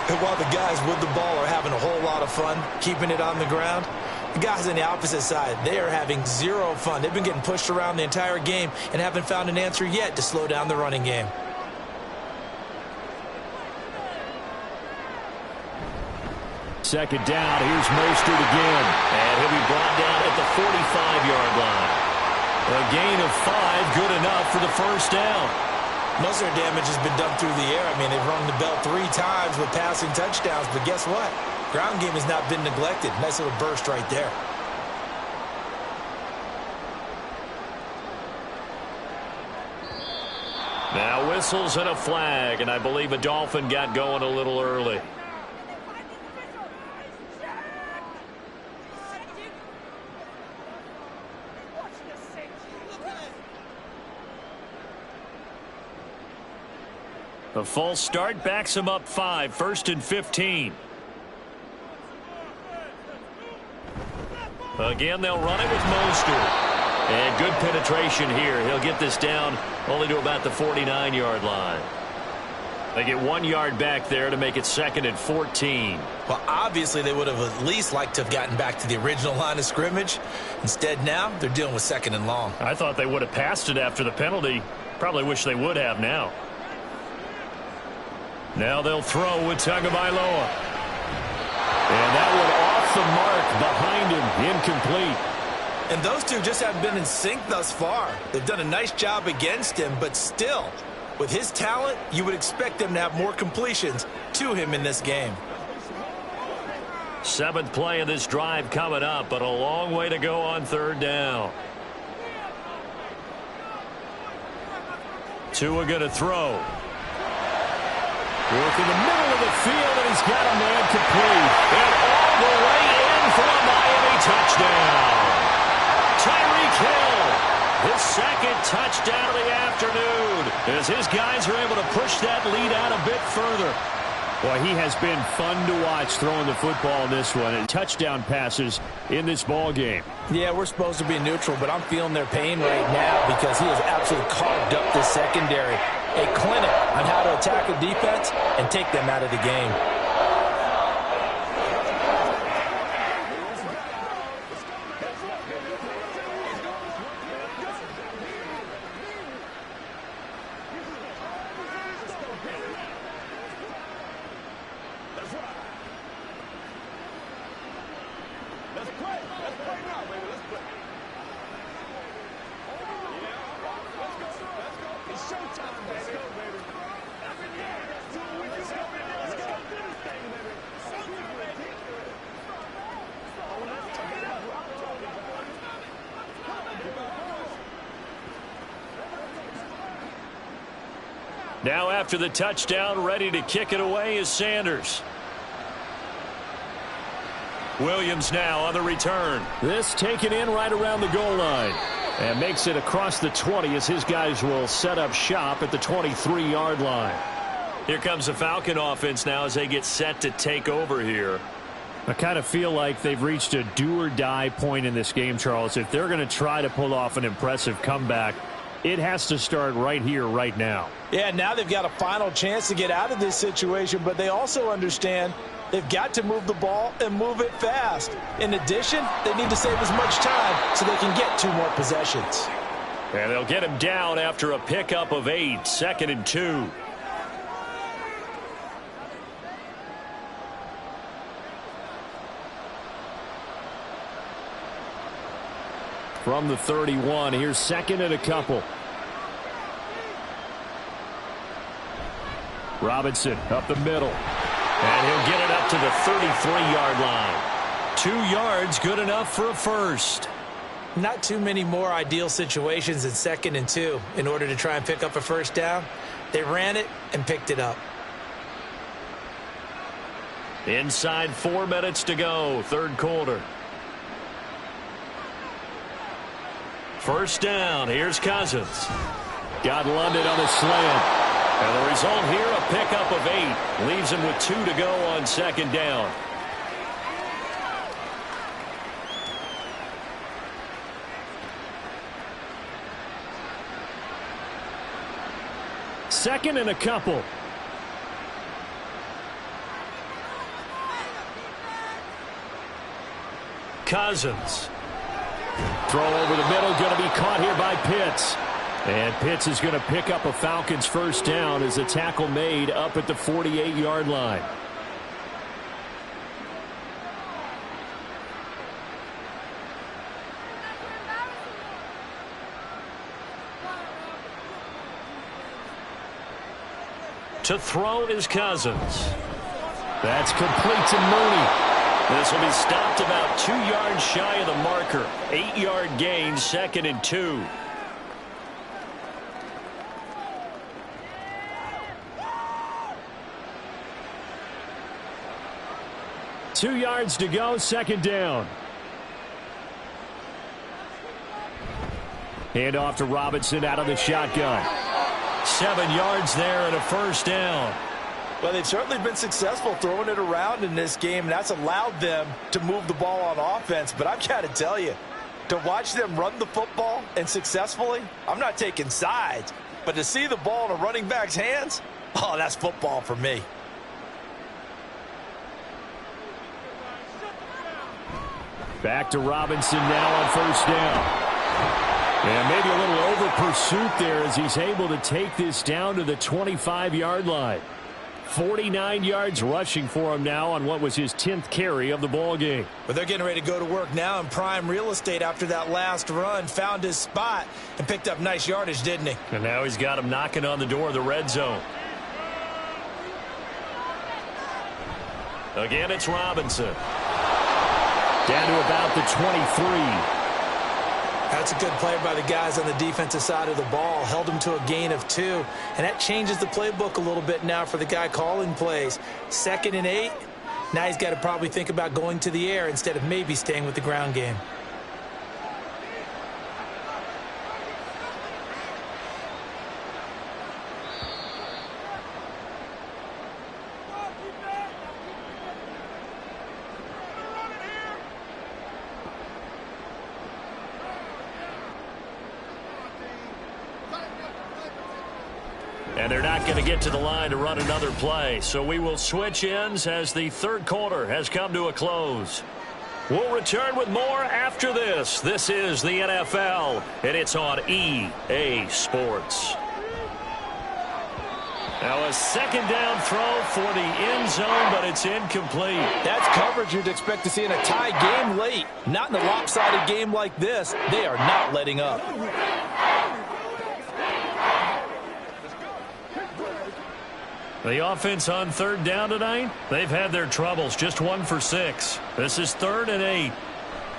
And while the guys with the ball are having a whole lot of fun keeping it on the ground, the guys on the opposite side, they are having zero fun. They've been getting pushed around the entire game and haven't found an answer yet to slow down the running game. Second down, here's Mostert again. And he'll be brought down at the 45-yard line. A gain of 5, good enough for the first down. Most of their damage has been done through the air. I mean, they've rung the bell 3 times with passing touchdowns, but guess what? Ground game has not been neglected. Nice little burst right there. Now whistles and a flag, and I believe a Dolphin got going a little early. A false start backs him up 5, 1st and 15. Again, they'll run it with Mostert. And good penetration here. He'll get this down only to about the 49-yard line. They get 1 yard back there to make it 2nd and 14. Well, obviously, they would have at least liked to have gotten back to the original line of scrimmage. Instead, now, they're dealing with 2nd and long. I thought they would have passed it after the penalty. Probably wish they would have now. Now they'll throw with Tagovailoa. And that one off the mark behind him, incomplete. And those two just haven't been in sync thus far. They've done a nice job against him, but still, with his talent, you would expect them to have more completions to him in this game. 7th play of this drive coming up, but a long way to go on 3rd down. Tua going to throw. Work in the middle of the field, and he's got a man complete. And all the way in for a Miami touchdown. Tyreek Hill, his 2nd touchdown of the afternoon, as his guys are able to push that lead out a bit further. Well, he has been fun to watch throwing the football in this one, and touchdown passes in this ball game. Yeah, we're supposed to be neutral, but I'm feeling their pain right now because he has absolutely carved up the secondary. A clinic on how to attack a defense and take them out of the game. Now after the touchdown, ready to kick it away is Sanders. Williams now on the return. This taken in right around the goal line. And makes it across the 20 as his guys will set up shop at the 23-yard line. Here comes the Falcon offense now as they get set to take over here. I kind of feel like they've reached a do-or-die point in this game, Charles. If they're going to try to pull off an impressive comeback, it has to start right here, right now. Yeah, now they've got a final chance to get out of this situation, but they also understand they've got to move the ball and move it fast. In addition, they need to save as much time so they can get 2 more possessions. And they'll get him down after a pickup of 8, 2nd and 2. From the 31, here's 2nd and a couple. Robinson up the middle. And he'll get it up to the 33-yard line. 2 yards, good enough for a first. Not too many more ideal situations than 2nd and 2 in order to try and pick up a first down. They ran it and picked it up. Inside 4 minutes to go, third quarter. First down, here's Cousins. Got London on the slant. And the result here, a pickup of 8. Leaves him with 2 to go on second down. Second and a couple. Cousins. Throw over the middle, going to be caught here by Pitts. And Pitts is going to pick up a Falcons first down as a tackle made up at the 48-yard line. To throw is Cousins. That's complete to Mooney. This will be stopped about 2 yards shy of the marker. 8-yard gain, second and 2. Two yards to go, second down. Hand off to Robinson out of the shotgun. 7 yards there and a first down. Well, they've certainly been successful throwing it around in this game, and that's allowed them to move the ball on offense. But I've got to tell you, to watch them run the football and successfully, I'm not taking sides, but to see the ball in a running back's hands, oh, that's football for me. Back to Robinson now on first down. And maybe a little over pursuit there as he's able to take this down to the 25-yard line. 49 yards rushing for him now on what was his 10th carry of the ball game. But they're getting ready to go to work now in prime real estate after that last run. Found his spot and picked up nice yardage, didn't he? And now he's got him knocking on the door of the red zone. Again, it's Robinson. Down to about the 23. That's a good play by the guys on the defensive side of the ball. Held him to a gain of 2. And that changes the playbook a little bit now for the guy calling plays. 2nd and 8. Now he's got to probably think about going to the air instead of maybe staying with the ground game. And they're not going to get to the line to run another play. So we will switch ends as the third quarter has come to a close. We'll return with more after this. This is the NFL, and it's on EA Sports. Now a second down throw for the end zone, but it's incomplete. That's coverage you'd expect to see in a tie game late. Not in a lopsided game like this. They are not letting up. The offense on third down tonight, they've had their troubles. Just 1 for 6. This is 3rd and 8.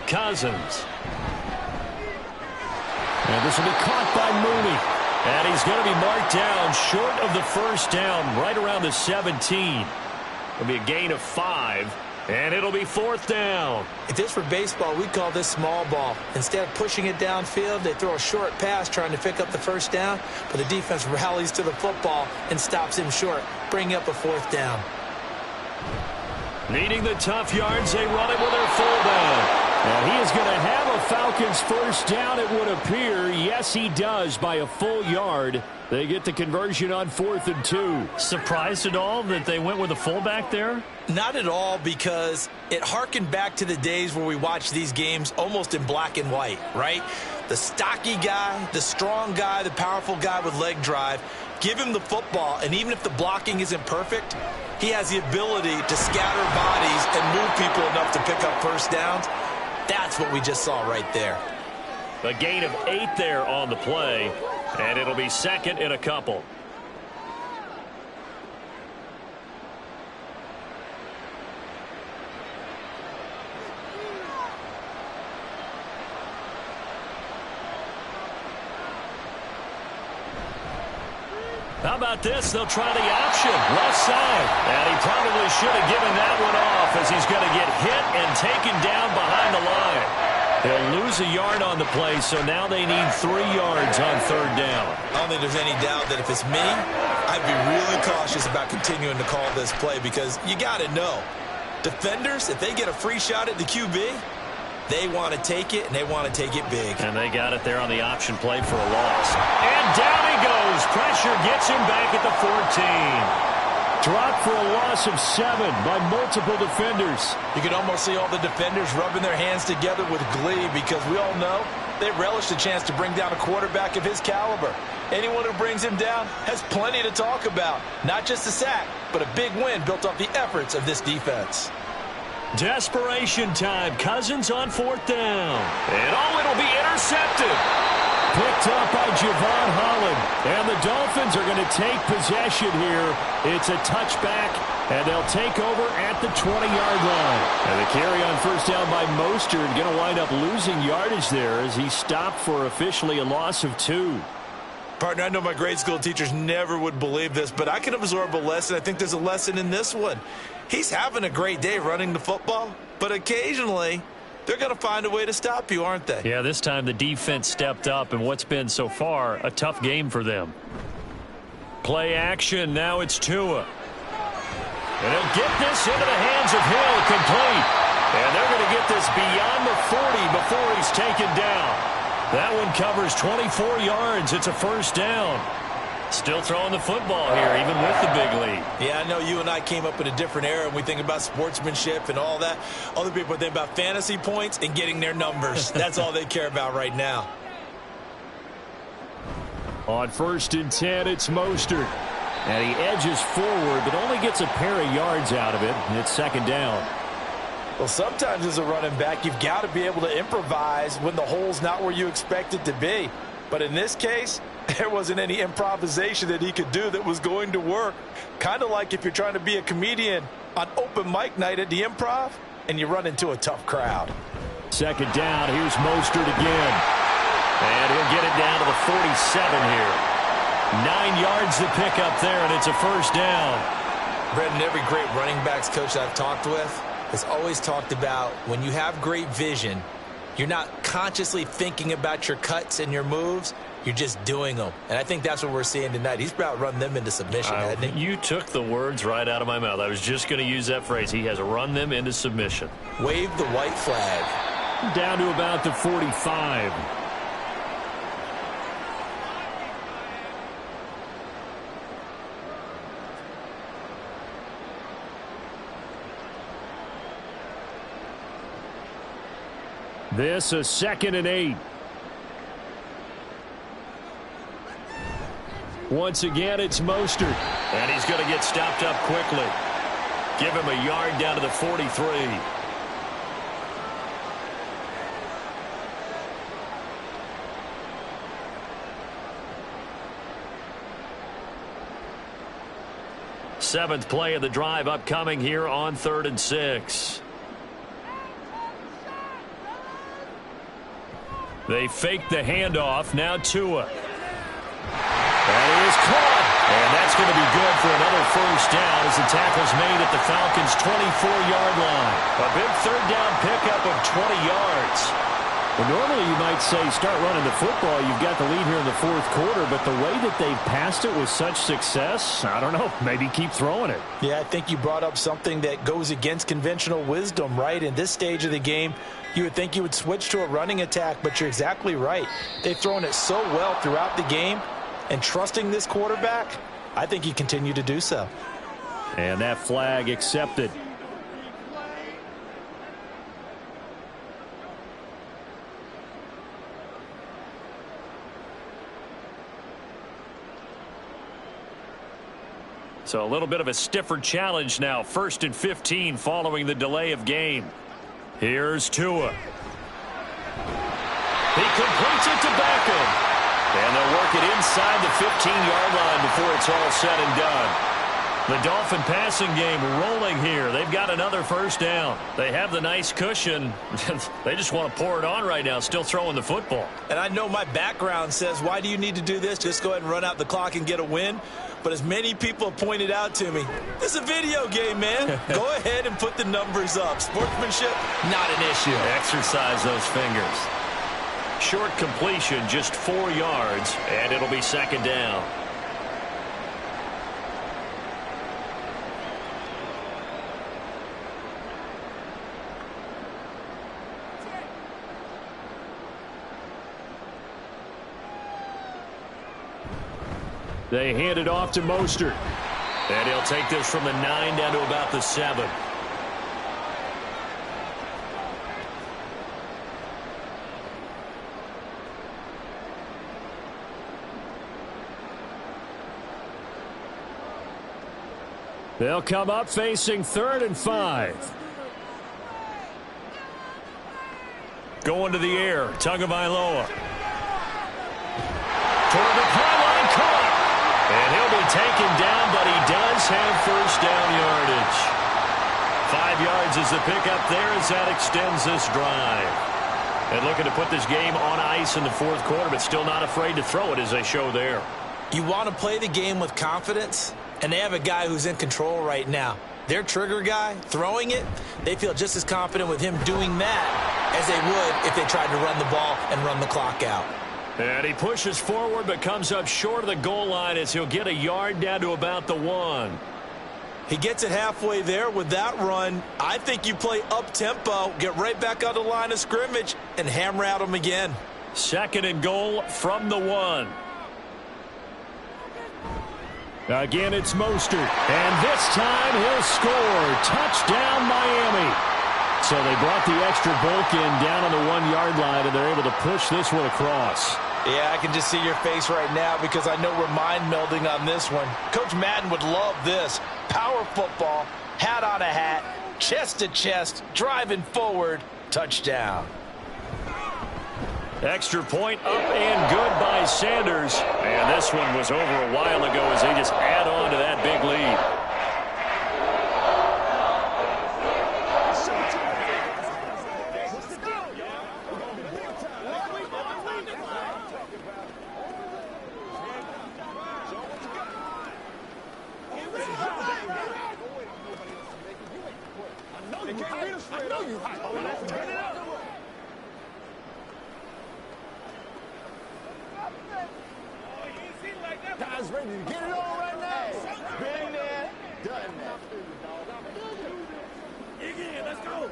Cousins. And this will be caught by Mooney. And he's going to be marked down short of the first down, right around the 17. It'll be a gain of 5. And it'll be 4th down. If this were baseball, we'd call this small ball. Instead of pushing it downfield, they throw a short pass trying to pick up the first down, but the defense rallies to the football and stops him short, bringing up a 4th down. Needing the tough yards, they run it with their fullback. And he is going to have a Falcons first down, it would appear. Yes, he does, by a full yard. They get the conversion on 4th and 2. Surprised at all that they went with a fullback there? Not at all, because it harkened back to the days where we watched these games almost in black and white, right? The stocky guy, the strong guy, the powerful guy with leg drive. Give him the football, and even if the blocking isn't perfect, he has the ability to scatter bodies and move people enough to pick up first downs. That's what we just saw right there. A gain of 8 there on the play, and it'll be 2nd and a couple. How about this? They'll try the option, left side. And he probably should have given that one off as he's going to get hit and taken down behind the line. They'll lose a yard on the play, so now they need 3 yards on 3rd down. I don't think there's any doubt that if it's me, I'd be really cautious about continuing to call this play because you got to know, defenders, if they get a free shot at the QB, they want to take it, and they want to take it big. And they got it there on the option play for a loss. And down he goes. Pressure gets him back at the 14. Dropped for a loss of 7 by multiple defenders. You can almost see all the defenders rubbing their hands together with glee because we all know they relish the chance to bring down a quarterback of his caliber. Anyone who brings him down has plenty to talk about. Not just a sack, but a big win built off the efforts of this defense. Desperation time. Cousins on 4th down. And it'll be intercepted. Picked up by Javon Holland. And the Dolphins are going to take possession here. It's a touchback, and they'll take over at the 20-yard line. And the carry on 1st down by Mostert going to wind up losing yardage there as he stopped for officially a loss of 2. Partner, I know my grade school teachers never would believe this, but I can absorb a lesson. I think there's a lesson in this one. He's having a great day running the football, but occasionally they're going to find a way to stop you, aren't they? Yeah, this time the defense stepped up in what's been so far a tough game for them. Play action. Now it's Tua. And he'll get this into the hands of Hill, complete. And they're going to get this beyond the 40 before he's taken down. That one covers 24 yards. It's a 1st down. Still throwing the football here, even with the big lead. Yeah, I know you and I came up in a different era, and we think about sportsmanship and all that. Other people think about fantasy points and getting their numbers. That's all they care about right now. On 1st and 10, it's Mostert. And he edges forward, but only gets a pair of yards out of it. And it's 2nd down. Well, sometimes as a running back, you've got to be able to improvise when the hole's not where you expect it to be. But in this case, there wasn't any improvisation that he could do that was going to work. Kind of like if you're trying to be a comedian on open mic night at the Improv and you run into a tough crowd. 2nd down. Here's Mostert again. And he'll get it down to the 47 here. 9 yards to pick up there, and it's a 1st down. Brendan, every great running backs coach I've talked with has always talked about when you have great vision, you're not consciously thinking about your cuts and your moves. You're just doing them. And I think that's what we're seeing tonight. He's about run them into submission, hasn't he? You took the words right out of my mouth. I was just going to use that phrase. He has run them into submission. Wave the white flag. Down to about the 45. This a 2nd and 8. Once again, it's Mostert. And he's going to get stopped up quickly. Give him a yard down to the 43. Seventh play of the drive upcoming here on 3rd and 6. They fake the handoff. Now Tua. That is caught. And that's going to be good for another 1st down as the tackle's made at the Falcons' 24-yard line. A big 3rd down pickup of 20 yards. Well, normally you might say start running the football. You've got the lead here in the 4th quarter, but the way that they've passed it with such success, I don't know, maybe keep throwing it. Yeah, I think you brought up something that goes against conventional wisdom, right? In this stage of the game, you would think you would switch to a running attack, but you're exactly right. They've thrown it so well throughout the game, and trusting this quarterback, I think you continue to do so. And that flag accepted. So a little bit of a stiffer challenge now. 1st and 15 following the delay of game. Here's Tua. He completes it to Beckham. And they'll work it inside the 15-yard line before it's all said and done. The Dolphin passing game rolling here. They've got another first down. They have the nice cushion. They just want to pour it on right now, still throwing the football. And I know my background says, why do you need to do this? Just go ahead and run out the clock and get a win. But as many people have pointed out to me, this is a video game, man. Go ahead and put the numbers up. Sportsmanship, not an issue. Exercise those fingers. Short completion, just 4 yards, and it'll be second down. They hand it off to Mostert. And he'll take this from the 9 down to about the 7. They'll come up facing 3rd and 5. Going to the air, Tagovailoa. Toward the pylon, caught. And he'll be taken down, but he does have first down yardage. 5 yards is the pickup there as that extends this drive. And looking to put this game on ice in the 4th quarter, but still not afraid to throw it as they show there. You want to play the game with confidence, and they have a guy who's in control right now. Their trigger guy, throwing it, they feel just as confident with him doing that as they would if they tried to run the ball and run the clock out. And he pushes forward but comes up short of the goal line as he'll get a yard down to about the 1. He gets it halfway there with that run. I think you play up-tempo, get right back on the line of scrimmage, and hammer at him again. 2nd and goal from the 1. Again, it's Mostert. And this time he'll score. Touchdown, Miami. So they brought the extra bulk in down on the 1-yard line, and they're able to push this one across. Yeah, I can just see your face right now because I know we're mind melding on this one. Coach Madden would love this. Power football, hat on a hat, chest to chest, driving forward, touchdown. Extra point up and good by Sanders. And this one was over a while ago as they just add on to that big lead. Guys ready to get it on right now. Been there, done that. Again, let's go.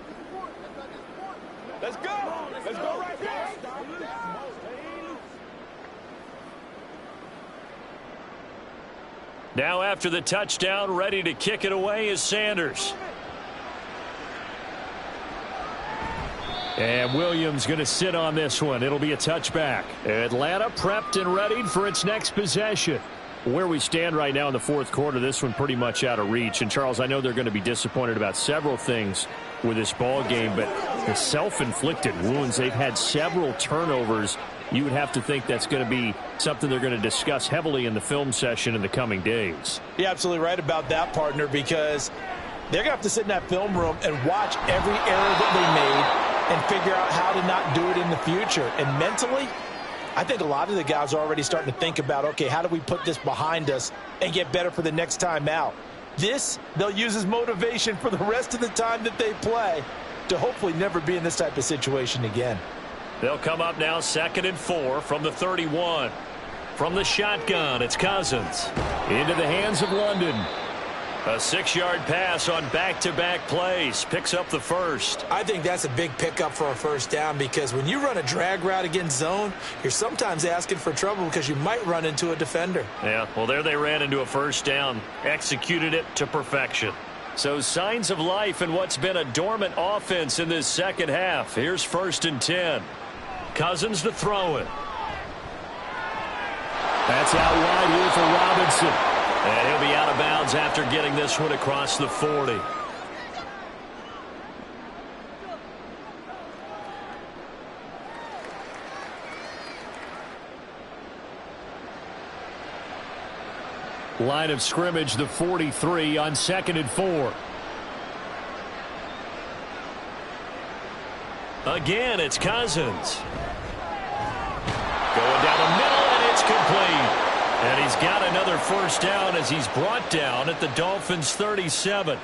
Let's go. Let's go right there. Now after the touchdown, ready to kick it away is Sanders. And Williams going to sit on this one. It'll be a touchback. Atlanta prepped and readied for its next possession. Where we stand right now in the 4th quarter, this one pretty much out of reach. And, Charles, I know they're going to be disappointed about several things with this ball game, but the self-inflicted wounds, they've had several turnovers. You would have to think that's going to be something they're going to discuss heavily in the film session in the coming days. You're absolutely right about that, partner, because they're going to have to sit in that film room and watch every error that they made and figure out how to not do it in the future. And mentally, I think a lot of the guys are already starting to think about, okay, how do we put this behind us and get better for the next time out? This, they'll use as motivation for the rest of the time that they play to hopefully never be in this type of situation again. They'll come up now 2nd and 4 from the 31. From the shotgun, it's Cousins. Into the hands of London. A 6-yard pass on back-to-back plays. Picks up the first. I think that's a big pickup for a first down because when you run a drag route against zone, you're sometimes asking for trouble because you might run into a defender. Yeah, well, there they ran into a first down. Executed it to perfection. So signs of life in what's been a dormant offense in this second half. Here's 1st and 10. Cousins to throw it. That's out wide here for Robinson. And he'll be out of bounds after getting this one across the 40. Line of scrimmage, the 43 on 2nd and 4. Again, it's Cousins. Going down the middle, and it's complete. And he's got another first down as he's brought down at the Dolphins' 37.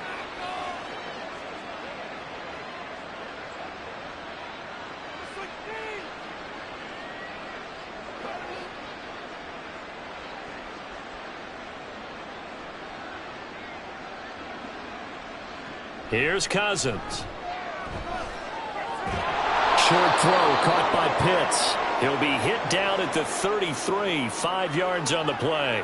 Here's Cousins. Short throw caught by Pitts. He'll be hit down at the 33, 5 yards on the play.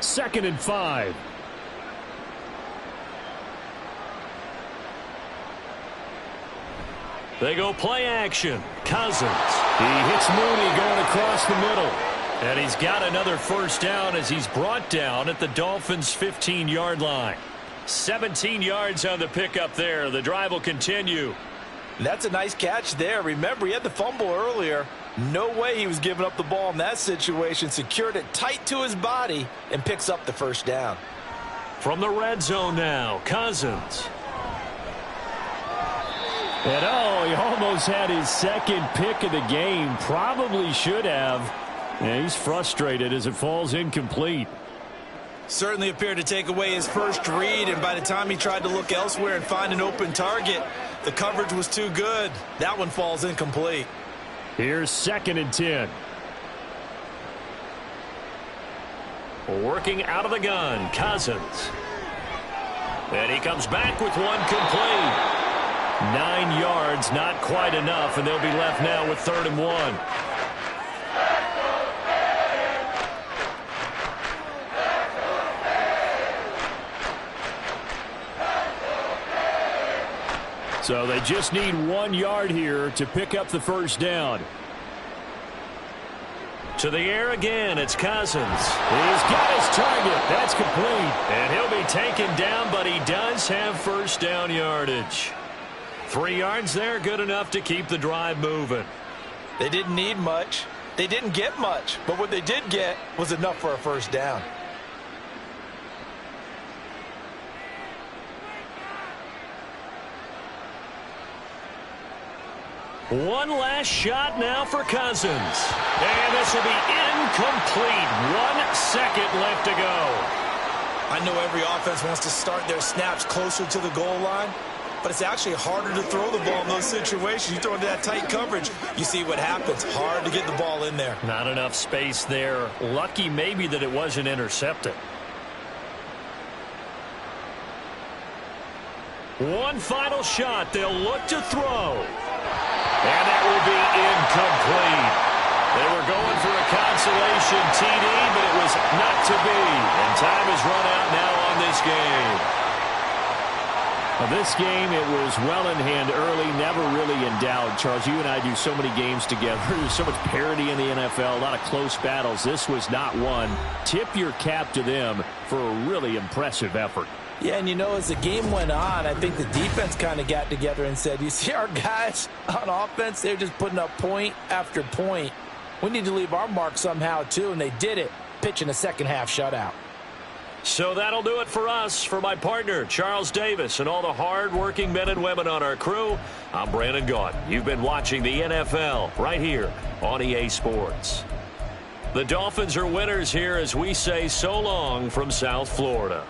Second and 5. They go play action. Cousins. He hits Mooney going across the middle. And he's got another first down as he's brought down at the Dolphins' 15-yard line. 17 yards on the pickup there. The drive will continue. That's a nice catch there. Remember, he had the fumble earlier. No way he was giving up the ball in that situation. Secured it tight to his body and picks up the first down. From the red zone now, Cousins. And he almost had his second pick of the game. Probably should have. Yeah, he's frustrated as it falls incomplete. Certainly appeared to take away his first read, and by the time he tried to look elsewhere and find an open target, the coverage was too good. That one falls incomplete. Here's 2nd and 10. Working out of the gun, Cousins. And he comes back with one complete. 9 yards, not quite enough, and they'll be left now with 3rd and 1. So they just need 1 yard here to pick up the first down. To the air again, it's Cousins. He's got his target. That's complete. And he'll be taken down, but he does have first down yardage. 3 yards there, good enough to keep the drive moving. They didn't need much. They didn't get much, but what they did get was enough for a first down. One last shot now for Cousins. And this will be incomplete. 1 second left to go. I know every offense wants to start their snaps closer to the goal line, but it's actually harder to throw the ball in those situations. You throw into that tight coverage, you see what happens. Hard to get the ball in there. Not enough space there. Lucky maybe that it wasn't intercepted. One final shot. They'll look to throw. And that will be incomplete. They were going for a consolation TD, but it was not to be. And time has run out now on this game. Well, this game, it was well in hand early, never really in doubt. Charles, you and I do so many games together. There's so much parity in the NFL, a lot of close battles. This was not one. Tip your cap to them for a really impressive effort. Yeah, and you know, as the game went on, I think the defense kind of got together and said, you see our guys on offense, they're just putting up point after point. We need to leave our mark somehow, too, and they did it, pitching a second-half shutout. So that'll do it for us. For my partner, Charles Davis, and all the hard-working men and women on our crew, I'm Brandon Gaudin. You've been watching the NFL right here on EA Sports. The Dolphins are winners here as we say so long from South Florida.